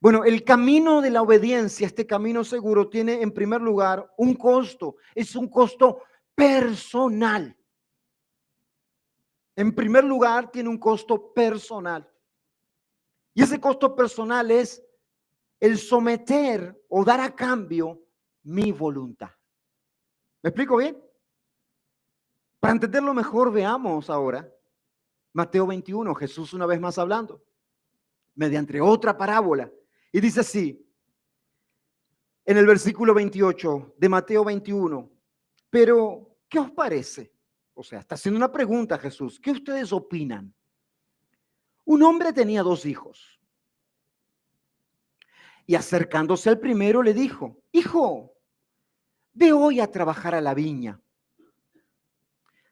Bueno, el camino de la obediencia, este camino seguro, tiene en primer lugar un costo. Es un costo personal. En primer lugar, tiene un costo personal. Y ese costo personal es el someter o dar a cambio mi voluntad. ¿Me explico bien? Para entenderlo mejor, veamos ahora Mateo 21, Jesús una vez más hablando, mediante otra parábola. Y dice así, en el versículo 28 de Mateo 21, pero ¿qué os parece? O sea, está haciendo una pregunta a Jesús. ¿Qué ustedes opinan? Un hombre tenía 2 hijos. Y acercándose al primero le dijo, hijo, ve hoy a trabajar a la viña.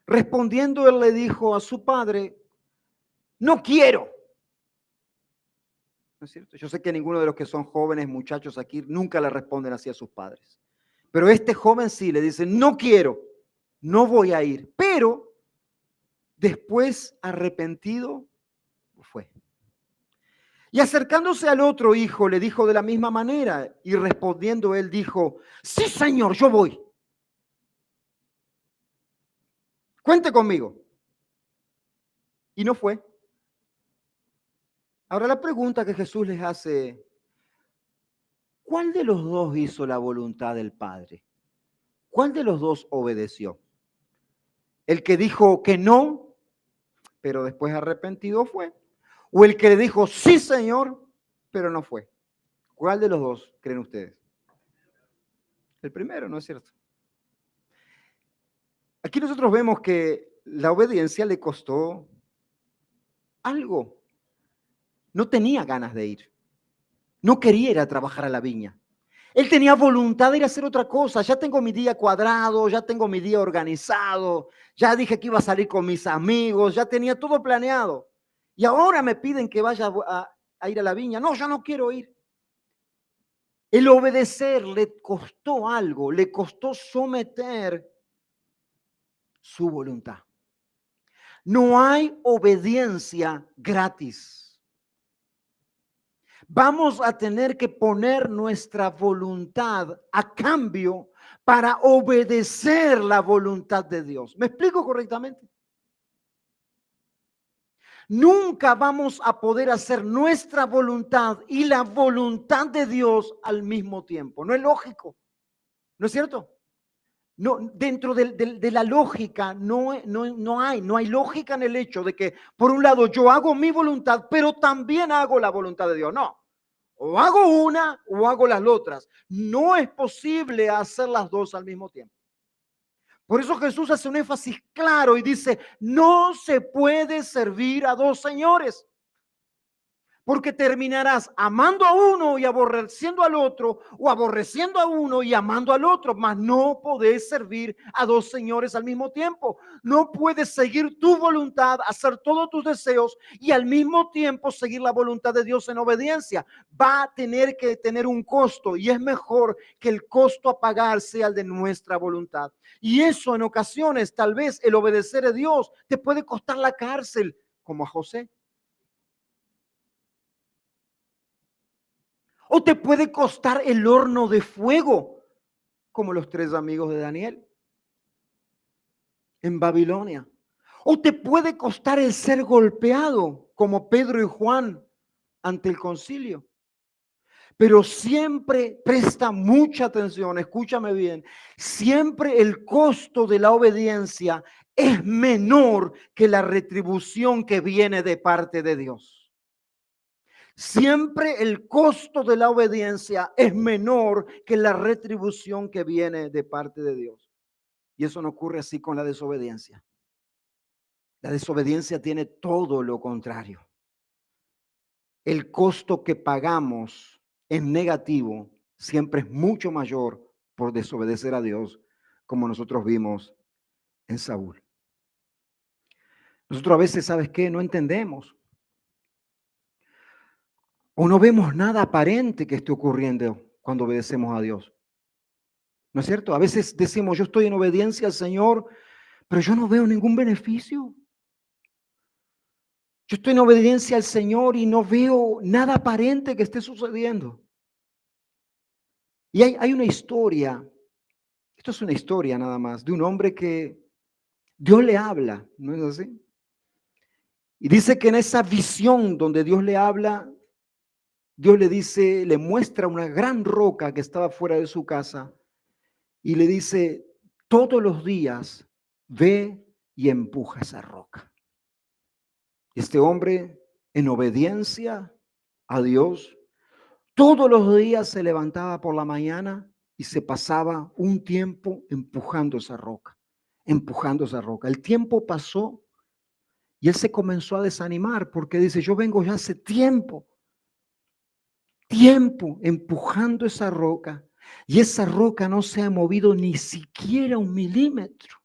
Respondiendo él le dijo a su padre, no quiero. ¿No es cierto? Yo sé que ninguno de los que son jóvenes muchachos aquí nunca le responden así a sus padres. Pero este joven sí le dice, no quiero, no voy a ir. Pero después arrepentido fue. Y acercándose al otro hijo le dijo de la misma manera y respondiendo él dijo, sí señor, yo voy. Cuente conmigo. Y no fue. Ahora la pregunta que Jesús les hace, ¿cuál de los dos hizo la voluntad del Padre? ¿Cuál de los dos obedeció? ¿El que dijo que no, pero después arrepentido fue? ¿O el que le dijo, sí Señor, pero no fue? ¿Cuál de los dos creen ustedes? El primero, ¿no es cierto? Aquí nosotros vemos que la obediencia le costó algo. No tenía ganas de ir. No quería ir a trabajar a la viña. Él tenía voluntad de ir a hacer otra cosa. Ya tengo mi día cuadrado, ya tengo mi día organizado, ya dije que iba a salir con mis amigos, ya tenía todo planeado. Y ahora me piden que vaya a ir a la viña. No, yo no quiero ir. El obedecer le costó algo, le costó someter su voluntad. No hay obediencia gratis. Vamos a tener que poner nuestra voluntad a cambio para obedecer la voluntad de Dios. ¿Me explico correctamente? Nunca vamos a poder hacer nuestra voluntad y la voluntad de Dios al mismo tiempo. No es lógico. ¿No es cierto? No, dentro de la lógica no hay lógica en el hecho de que, por un lado, yo hago mi voluntad, pero también hago la voluntad de Dios. No, o hago una o hago las otras. No es posible hacer las dos al mismo tiempo. Por eso Jesús hace un énfasis claro y dice, no se puede servir a dos señores. Porque terminarás amando a uno y aborreciendo al otro, o aborreciendo a uno y amando al otro, mas no podés servir a dos señores al mismo tiempo. No puedes seguir tu voluntad, hacer todos tus deseos y al mismo tiempo seguir la voluntad de Dios en obediencia. Va a tener que tener un costo y es mejor que el costo a pagar sea el de nuestra voluntad. Y eso en ocasiones, tal vez el obedecer a Dios te puede costar la cárcel, como a José. O te puede costar el horno de fuego, como los 3 amigos de Daniel en Babilonia. O te puede costar el ser golpeado, como Pedro y Juan ante el concilio. Pero siempre presta mucha atención, escúchame bien, siempre el costo de la obediencia es menor que la retribución que viene de parte de Dios. Siempre el costo de la obediencia es menor que la retribución que viene de parte de Dios. Y eso no ocurre así con la desobediencia. La desobediencia tiene todo lo contrario. El costo que pagamos en negativo siempre es mucho mayor por desobedecer a Dios, como nosotros vimos en Saúl. Nosotros a veces, ¿sabes qué? No entendemos o no vemos nada aparente que esté ocurriendo cuando obedecemos a Dios. ¿No es cierto? A veces decimos, yo estoy en obediencia al Señor, pero yo no veo ningún beneficio. Yo estoy en obediencia al Señor y no veo nada aparente que esté sucediendo. Y hay una historia, esto es una historia nada más, de un hombre que Dios le habla, ¿no es así? Y dice que en esa visión donde Dios le habla, Dios le dice, le muestra una gran roca que estaba fuera de su casa y le dice, todos los días ve y empuja esa roca. Este hombre, en obediencia a Dios, todos los días se levantaba por la mañana y se pasaba un tiempo empujando esa roca, empujando esa roca. El tiempo pasó y él se comenzó a desanimar porque dice, yo vengo ya hace tiempo empujando esa roca y esa roca no se ha movido ni siquiera 1 milímetro.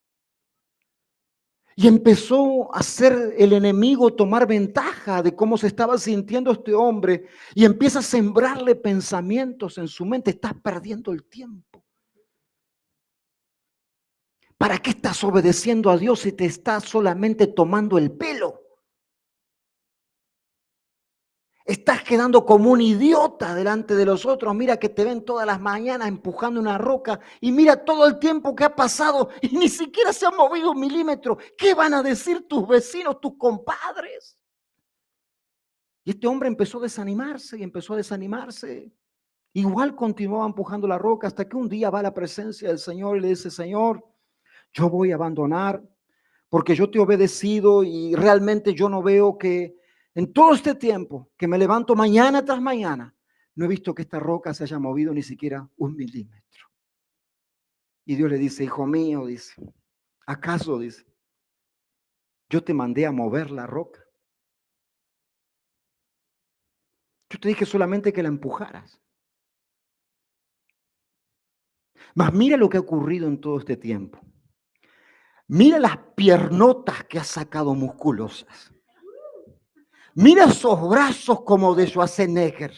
Y empezó a hacer el enemigo tomar ventaja de cómo se estaba sintiendo este hombre y empieza a sembrarle pensamientos en su mente. Estás perdiendo el tiempo. ¿Para qué estás obedeciendo a Dios si te estás solamente tomando el pelo? Estás quedando como un idiota delante de los otros. Mira que te ven todas las mañanas empujando una roca y mira todo el tiempo que ha pasado y ni siquiera se ha movido 1 milímetro. ¿Qué van a decir tus vecinos, tus compadres? Y este hombre empezó a desanimarse y empezó a desanimarse. Igual continuaba empujando la roca hasta que un día va a la presencia del Señor y le dice, Señor, yo voy a abandonar porque yo te he obedecido y realmente yo no veo que en todo este tiempo que me levanto mañana tras mañana, no he visto que esta roca se haya movido ni siquiera 1 milímetro. Y Dios le dice, hijo mío, dice, ¿acaso, dice, yo te mandé a mover la roca? Yo te dije solamente que la empujaras. Mas mira lo que ha ocurrido en todo este tiempo. Mira las piernotas que has sacado musculosas. Mira esos brazos como de Schwarzenegger.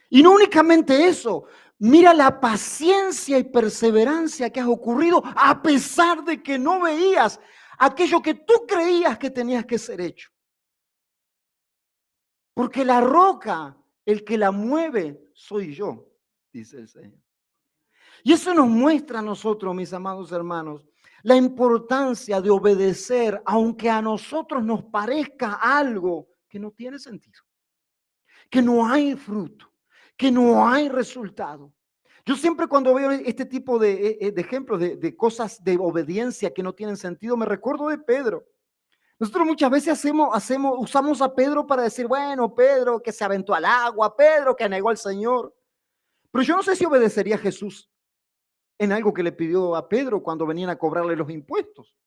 Y no únicamente eso, mira la paciencia y perseverancia que has ocurrido a pesar de que no veías aquello que tú creías que tenías que ser hecho. Porque la roca, el que la mueve, soy yo, dice el Señor. Y eso nos muestra a nosotros, mis amados hermanos, la importancia de obedecer, aunque a nosotros nos parezca algo que no tiene sentido, que no hay fruto, que no hay resultado. Yo siempre cuando veo este tipo de ejemplos de cosas de obediencia que no tienen sentido, me recuerdo de Pedro. Nosotros muchas veces usamos a Pedro para decir, bueno, Pedro que se aventó al agua, Pedro que negó al Señor. Pero yo no sé si obedecería a Jesús en algo que le pidió a Pedro cuando venían a cobrarle los impuestos.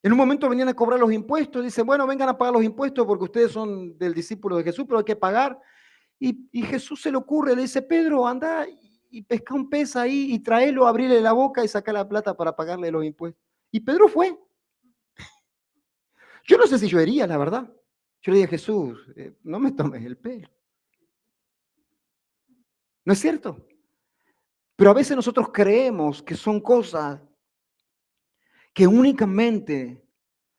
En un momento venían a cobrar los impuestos y dice, bueno, vengan a pagar los impuestos porque ustedes son del discípulo de Jesús, pero hay que pagar. Y Jesús se le ocurre, le dice, Pedro, anda y pesca un pez ahí y tráelo, abrirle la boca y saca la plata para pagarle los impuestos. Y Pedro fue. Yo no sé si yo iría, la verdad. Yo le dije, Jesús, no me tomes el pelo. ¿No es cierto? Pero a veces nosotros creemos que son cosas que únicamente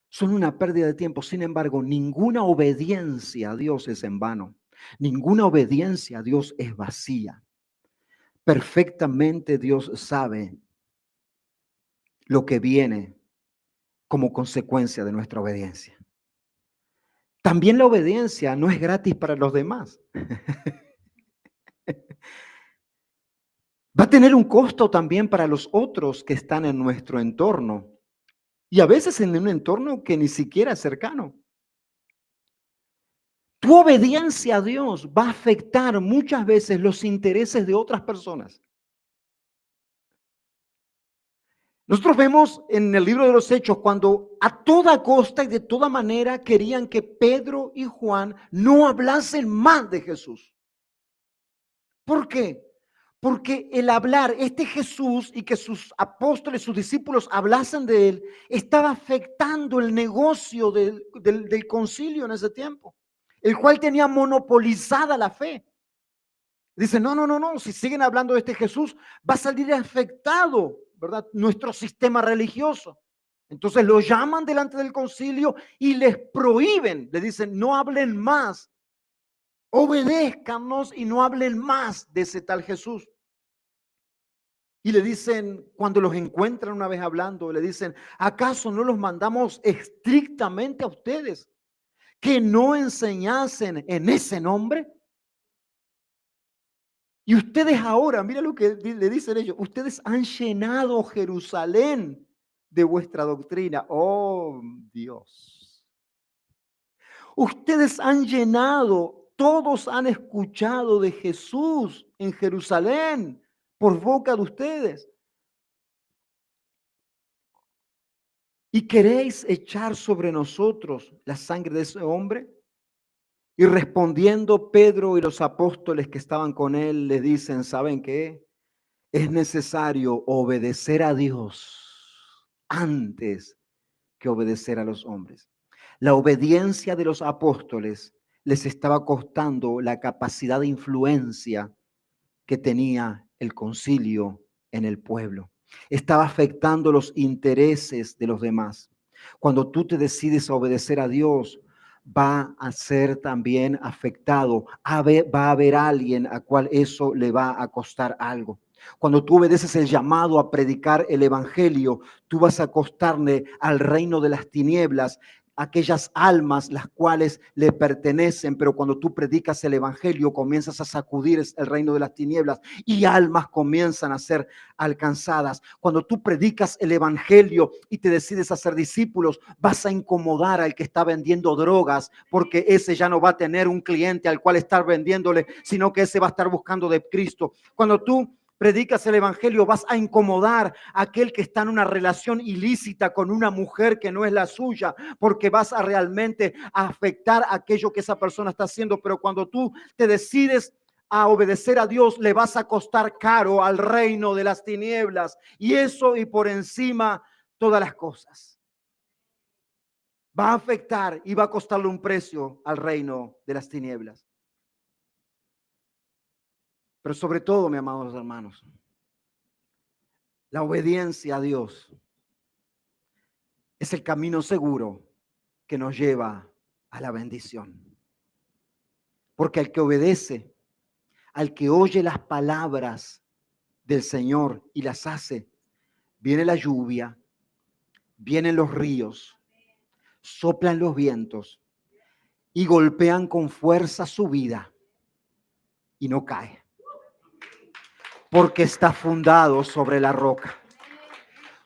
son una pérdida de tiempo. Sin embargo, ninguna obediencia a Dios es en vano. Ninguna obediencia a Dios es vacía. Perfectamente Dios sabe lo que viene como consecuencia de nuestra obediencia. También la obediencia no es gratis para los demás. Va a tener un costo también para los otros que están en nuestro entorno. Y a veces en un entorno que ni siquiera es cercano. Tu obediencia a Dios va a afectar muchas veces los intereses de otras personas. Nosotros vemos en el libro de los Hechos cuando a toda costa y de toda manera querían que Pedro y Juan no hablasen más de Jesús. ¿Por qué? Porque el hablar, este Jesús y que sus apóstoles, sus discípulos hablasen de él, estaba afectando el negocio del concilio en ese tiempo, el cual tenía monopolizada la fe. Dice, no, si siguen hablando de este Jesús, va a salir afectado, ¿verdad? Nuestro sistema religioso. Entonces lo llaman delante del concilio y les prohíben, le dicen, no hablen más, obedézcanos y no hablen más de ese tal Jesús. Y le dicen, cuando los encuentran una vez hablando, le dicen, ¿acaso no los mandamos estrictamente a ustedes que no enseñasen en ese nombre? Y ustedes ahora, mira lo que le dicen ellos, ustedes han llenado Jerusalén de vuestra doctrina. Oh, Dios. Ustedes han llenado, todos han escuchado de Jesús en Jerusalén por boca de ustedes. ¿Y queréis echar sobre nosotros la sangre de ese hombre? Y respondiendo Pedro y los apóstoles que estaban con él, le dicen, ¿saben qué? Es necesario obedecer a Dios antes que obedecer a los hombres. La obediencia de los apóstoles les estaba costando la capacidad de influencia que tenía el concilio en el pueblo. Estaba afectando los intereses de los demás. Cuando tú te decides a obedecer a Dios, va a ser también afectado. Va a haber alguien a cual eso le va a costar algo. Cuando tú obedeces el llamado a predicar el evangelio, tú vas a costarle al reino de las tinieblas aquellas almas las cuales le pertenecen, pero cuando tú predicas el evangelio comienzas a sacudir el reino de las tinieblas y almas comienzan a ser alcanzadas. Cuando tú predicas el evangelio y te decides a ser discípulos, vas a incomodar al que está vendiendo drogas, porque ese ya no va a tener un cliente al cual estar vendiéndole, sino que ese va a estar buscando de Cristo. Cuando tú predicas el evangelio, vas a incomodar a aquel que está en una relación ilícita con una mujer que no es la suya, porque vas a realmente afectar aquello que esa persona está haciendo. Pero cuando tú te decides a obedecer a Dios, le vas a costar caro al reino de las tinieblas, y eso y por encima todas las cosas. Va a afectar y va a costarle un precio al reino de las tinieblas. Pero sobre todo, mis amados hermanos, la obediencia a Dios es el camino seguro que nos lleva a la bendición. Porque al que obedece, al que oye las palabras del Señor y las hace, viene la lluvia, vienen los ríos, soplan los vientos y golpean con fuerza su vida y no cae. Porque está fundado sobre la roca.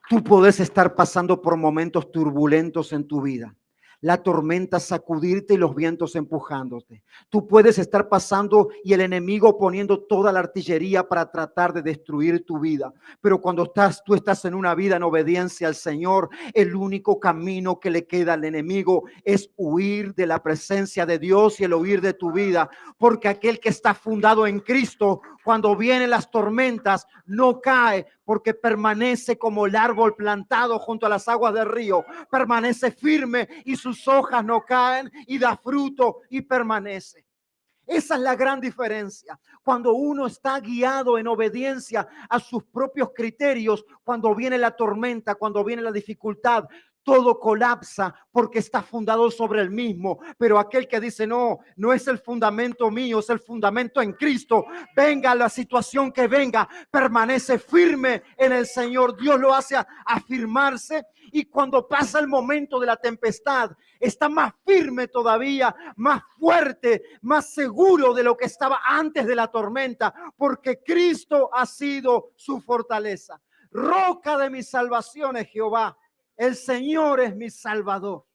Tú puedes estar pasando por momentos turbulentos en tu vida. La tormenta sacudirte y los vientos empujándote. Tú puedes estar pasando y el enemigo poniendo toda la artillería para tratar de destruir tu vida. Pero cuando tú estás en una vida en obediencia al Señor, el único camino que le queda al enemigo es huir de la presencia de Dios y el huir de tu vida. Porque aquel que está fundado en Cristo, cuando vienen las tormentas, no cae, porque permanece como el árbol plantado junto a las aguas del río. Permanece firme y sus hojas no caen y da fruto y permanece. Esa es la gran diferencia. Cuando uno está guiado en obediencia a sus propios criterios, cuando viene la tormenta, cuando viene la dificultad, todo colapsa porque está fundado sobre el mismo. Pero aquel que dice, no es el fundamento mío, es el fundamento en Cristo. Venga la situación que venga, permanece firme en el Señor. Dios lo hace afirmarse, y cuando pasa el momento de la tempestad, está más firme todavía, más fuerte, más seguro de lo que estaba antes de la tormenta, porque Cristo ha sido su fortaleza. Roca de mi salvación es Jehová. El Señor es mi Salvador.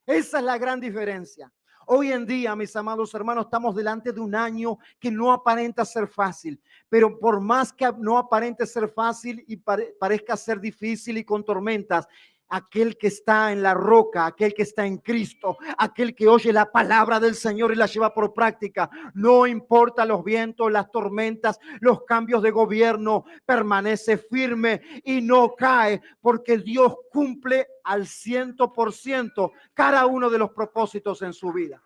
Esa es la gran diferencia. Hoy en día, mis amados hermanos, estamos delante de un año que no aparenta ser fácil, pero por más que no aparente ser fácil y parezca ser difícil y con tormentas, aquel que está en la roca, aquel que está en Cristo, aquel que oye la palabra del Señor y la lleva por práctica. No importa los vientos, las tormentas, los cambios de gobierno, permanece firme y no cae, porque Dios cumple al 100% cada uno de los propósitos en su vida.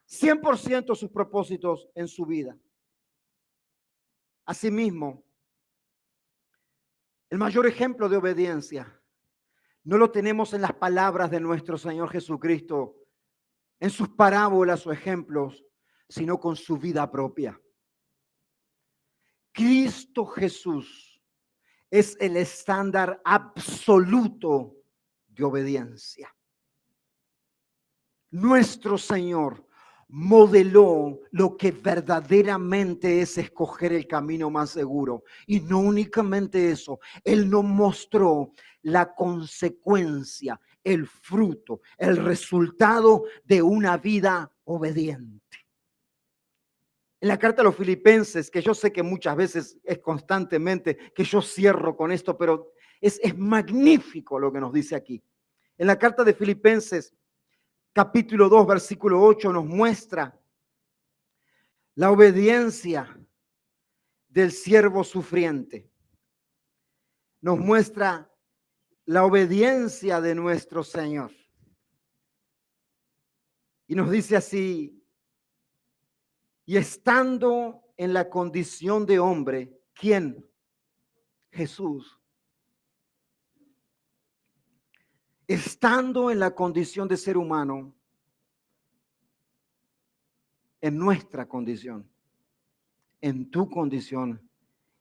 100% sus propósitos en su vida. Asimismo, el mayor ejemplo de obediencia no lo tenemos en las palabras de nuestro Señor Jesucristo, en sus parábolas o ejemplos, sino con su vida propia. Cristo Jesús es el estándar absoluto de obediencia. Nuestro Señor modeló lo que verdaderamente es escoger el camino más seguro. Y no únicamente eso, Él nos mostró la consecuencia, el fruto, el resultado de una vida obediente. En la carta a los Filipenses, que yo sé que muchas veces es constantemente que yo cierro con esto, pero es magnífico lo que nos dice aquí. En la carta de Filipenses, capítulo 2, versículo 8, nos muestra la obediencia del siervo sufriente. Nos muestra la obediencia de nuestro Señor. Y nos dice así: y estando en la condición de hombre, ¿quién? Jesús. Estando en la condición de ser humano, en nuestra condición, en tu condición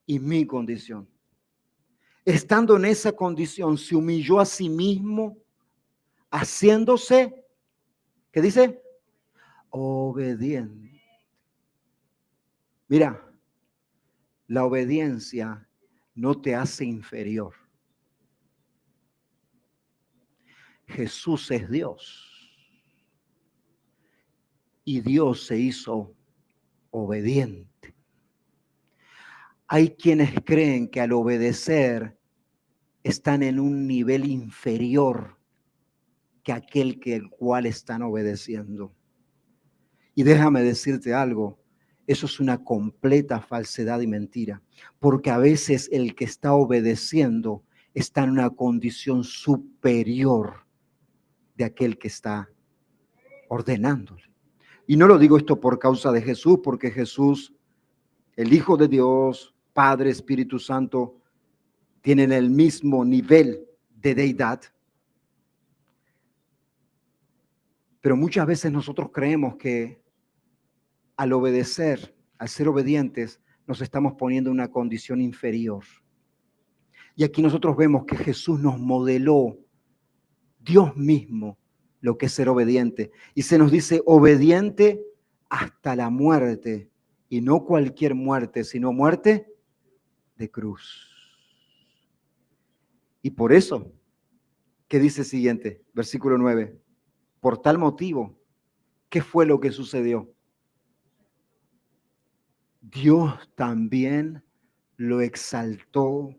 y mi condición. Estando en esa condición, se humilló a sí mismo, haciéndose, ¿qué dice? Obediente. Mira, la obediencia no te hace inferior. Jesús es Dios. Y Dios se hizo obediente. Hay quienes creen que al obedecer están en un nivel inferior que aquel que el cual están obedeciendo. Y déjame decirte algo, eso es una completa falsedad y mentira, porque a veces el que está obedeciendo está en una condición superior de aquel que está ordenándole. Y no lo digo esto por causa de Jesús, porque Jesús, el Hijo de Dios, Padre, Espíritu Santo, tienen el mismo nivel de deidad. Pero muchas veces nosotros creemos que al obedecer, al ser obedientes, nos estamos poniendo en una condición inferior. Y aquí nosotros vemos que Jesús nos modeló, Dios mismo, lo que es ser obediente. Y se nos dice obediente hasta la muerte. Y no cualquier muerte, sino muerte de cruz. Y por eso, ¿qué dice el siguiente? Versículo 9. Por tal motivo, ¿qué fue lo que sucedió? Dios también lo exaltó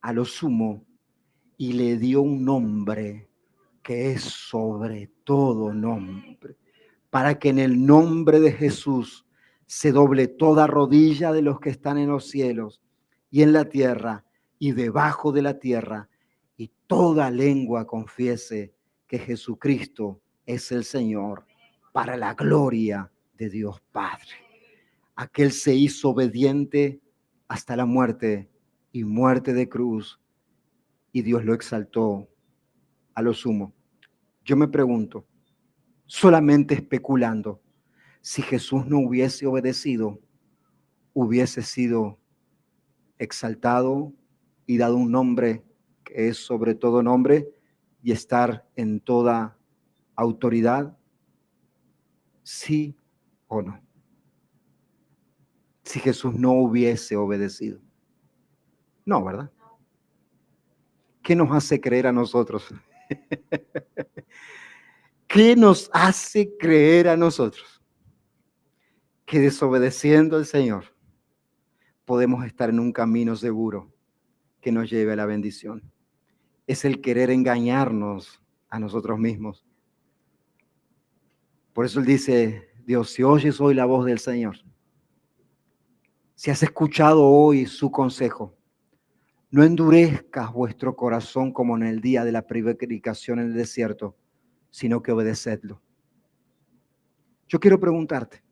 a lo sumo y le dio un nombre que es sobre todo nombre, para que en el nombre de Jesús se doble toda rodilla de los que están en los cielos y en la tierra y debajo de la tierra, y toda lengua confiese que Jesucristo es el Señor, para la gloria de Dios Padre. Aquel se hizo obediente hasta la muerte y muerte de cruz, y Dios lo exaltó a lo sumo. Yo me pregunto, solamente especulando, si Jesús no hubiese obedecido, hubiese sido exaltado y dado un nombre que es sobre todo nombre y estar en toda autoridad, ¿sí o no? Si Jesús no hubiese obedecido. No, ¿verdad? ¿Qué nos hace creer a nosotros? ¿Qué nos hace creer a nosotros? Que desobedeciendo al Señor podemos estar en un camino seguro que nos lleve a la bendición. es el querer engañarnos a nosotros mismos. Por eso Él dice, Dios, si oyes hoy la voz del Señor, si has escuchado hoy su consejo, no endurezcas vuestro corazón como en el día de la predicación en el desierto, sino que obedecedlo. Yo quiero preguntarte,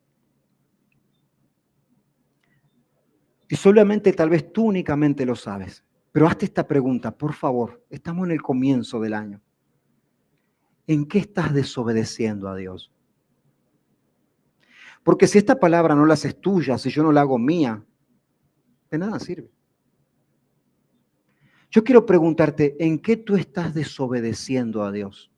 y solamente tal vez tú únicamente lo sabes, pero hazte esta pregunta, por favor. Estamos en el comienzo del año. ¿En qué estás desobedeciendo a Dios? Porque si esta palabra no la haces tuya, si yo no la hago mía, de nada sirve. Yo quiero preguntarte, ¿en qué tú estás desobedeciendo a Dios?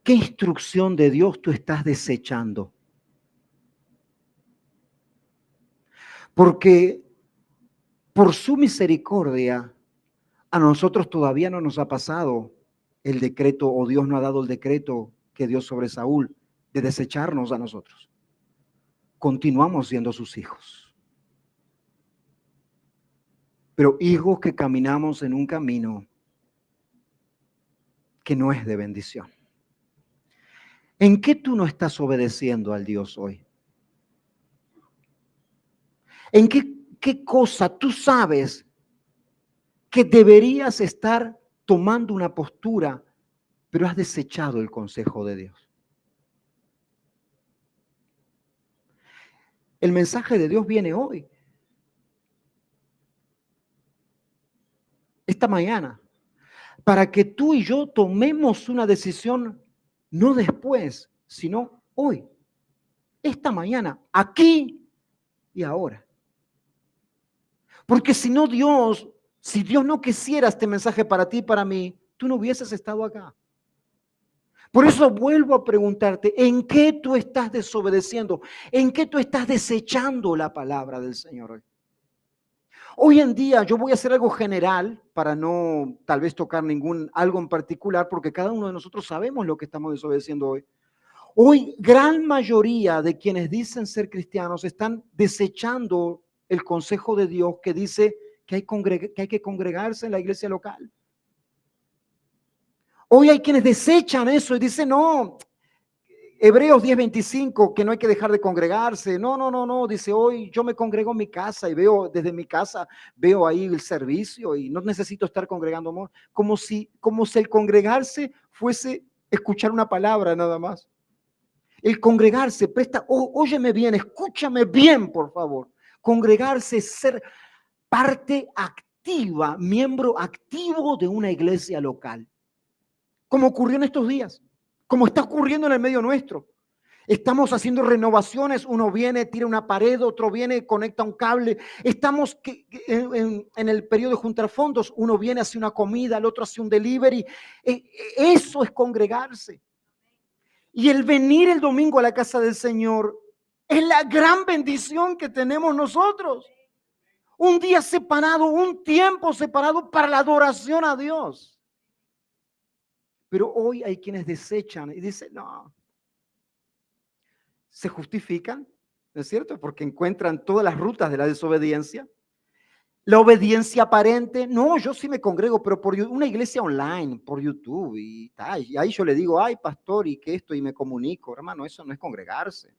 ¿Qué instrucción de Dios tú estás desechando? Porque por su misericordia, a nosotros todavía no nos ha pasado el decreto, o Dios no ha dado el decreto que dio sobre Saúl de desecharnos a nosotros. Continuamos siendo sus hijos. Pero hijos que caminamos en un camino que no es de bendición. ¿En qué tú no estás obedeciendo al Dios hoy? ¿En qué cosa tú sabes que deberías estar tomando una postura, pero has desechado el consejo de Dios? El mensaje de Dios viene hoy, esta mañana, para que tú y yo tomemos una decisión no después, sino hoy, esta mañana, aquí y ahora. Porque si Dios no quisiera este mensaje para ti y para mí, tú no hubieses estado acá. Por eso vuelvo a preguntarte, ¿en qué tú estás desobedeciendo? ¿En qué tú estás desechando la palabra del Señor hoy? Hoy en día yo voy a hacer algo general para no tal vez tocar algo en particular, porque cada uno de nosotros sabemos lo que estamos desobedeciendo hoy. Hoy gran mayoría de quienes dicen ser cristianos están desechando el consejo de Dios que dice que hay que congregarse en la iglesia local. Hoy hay quienes desechan eso y dicen, no, Hebreos 10:25, que no hay que dejar de congregarse. No. Dice, hoy yo me congrego en mi casa y desde mi casa, veo ahí el servicio y no necesito estar congregando más. Como si el congregarse fuese escuchar una palabra nada más. El congregarse, óyeme bien, escúchame bien, por favor. Congregarse es ser parte activa, miembro activo de una iglesia local. Como ocurrió en estos días, como está ocurriendo en el medio nuestro. Estamos haciendo renovaciones, uno viene, tira una pared, otro viene, conecta un cable. Estamos en el periodo de juntar fondos, uno viene, hace una comida, el otro hace un delivery. Eso es congregarse. Y el venir el domingo a la casa del Señor es la gran bendición que tenemos nosotros. Un día separado, un tiempo separado para la adoración a Dios. Pero hoy hay quienes desechan y dicen, no, se justifican, ¿no es cierto? Porque encuentran todas las rutas de la desobediencia. La obediencia aparente, no, yo sí me congrego, pero por una iglesia online, por YouTube y tal. Y ahí yo le digo, ay, pastor, y que esto, y me comunico. Hermano, eso no es congregarse.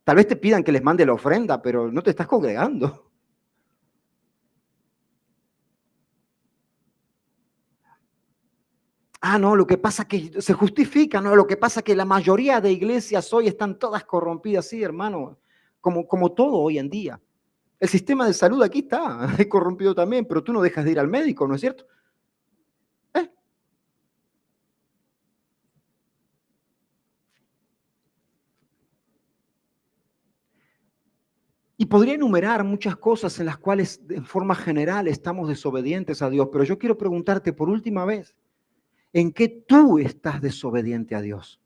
Tal vez te pidan que les mande la ofrenda, pero no te estás congregando. Ah, no, lo que pasa es que se justifica, no, lo que pasa es que la mayoría de iglesias hoy están todas corrompidas, sí, hermano, como todo hoy en día. El sistema de salud aquí está corrompido también, pero tú no dejas de ir al médico, ¿no es cierto? Y podría enumerar muchas cosas en las cuales en forma general estamos desobedientes a Dios, pero yo quiero preguntarte por última vez, ¿en qué tú estás desobediente a Dios?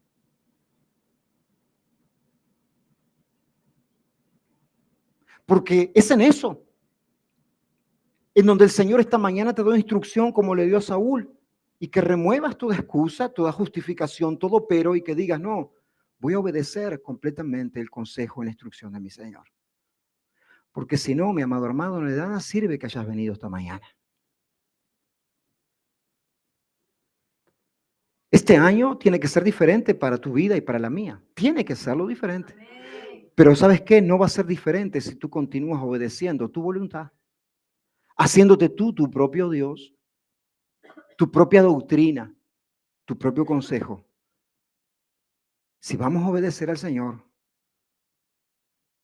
Porque es en eso, en donde el Señor esta mañana te da instrucción como le dio a Saúl, y que remuevas toda excusa, toda justificación, todo pero, y que digas, no, voy a obedecer completamente el consejo y la instrucción de mi Señor. Porque si no, mi amado hermano, no de nada sirve que hayas venido esta mañana. Este año tiene que ser diferente para tu vida y para la mía. Tiene que serlo diferente. Pero ¿sabes qué? No va a ser diferente si tú continúas obedeciendo tu voluntad, haciéndote tú tu propio Dios, tu propia doctrina, tu propio consejo. Si vamos a obedecer al Señor,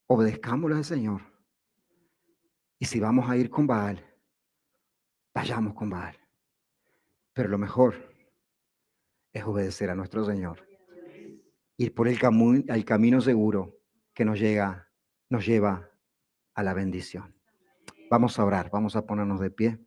obedezcámosle al Señor. Y si vamos a ir con Baal, vayamos con Baal. Pero lo mejor es obedecer a nuestro Señor. Ir por el camino seguro que nos lleva a la bendición. Vamos a orar, vamos a ponernos de pie.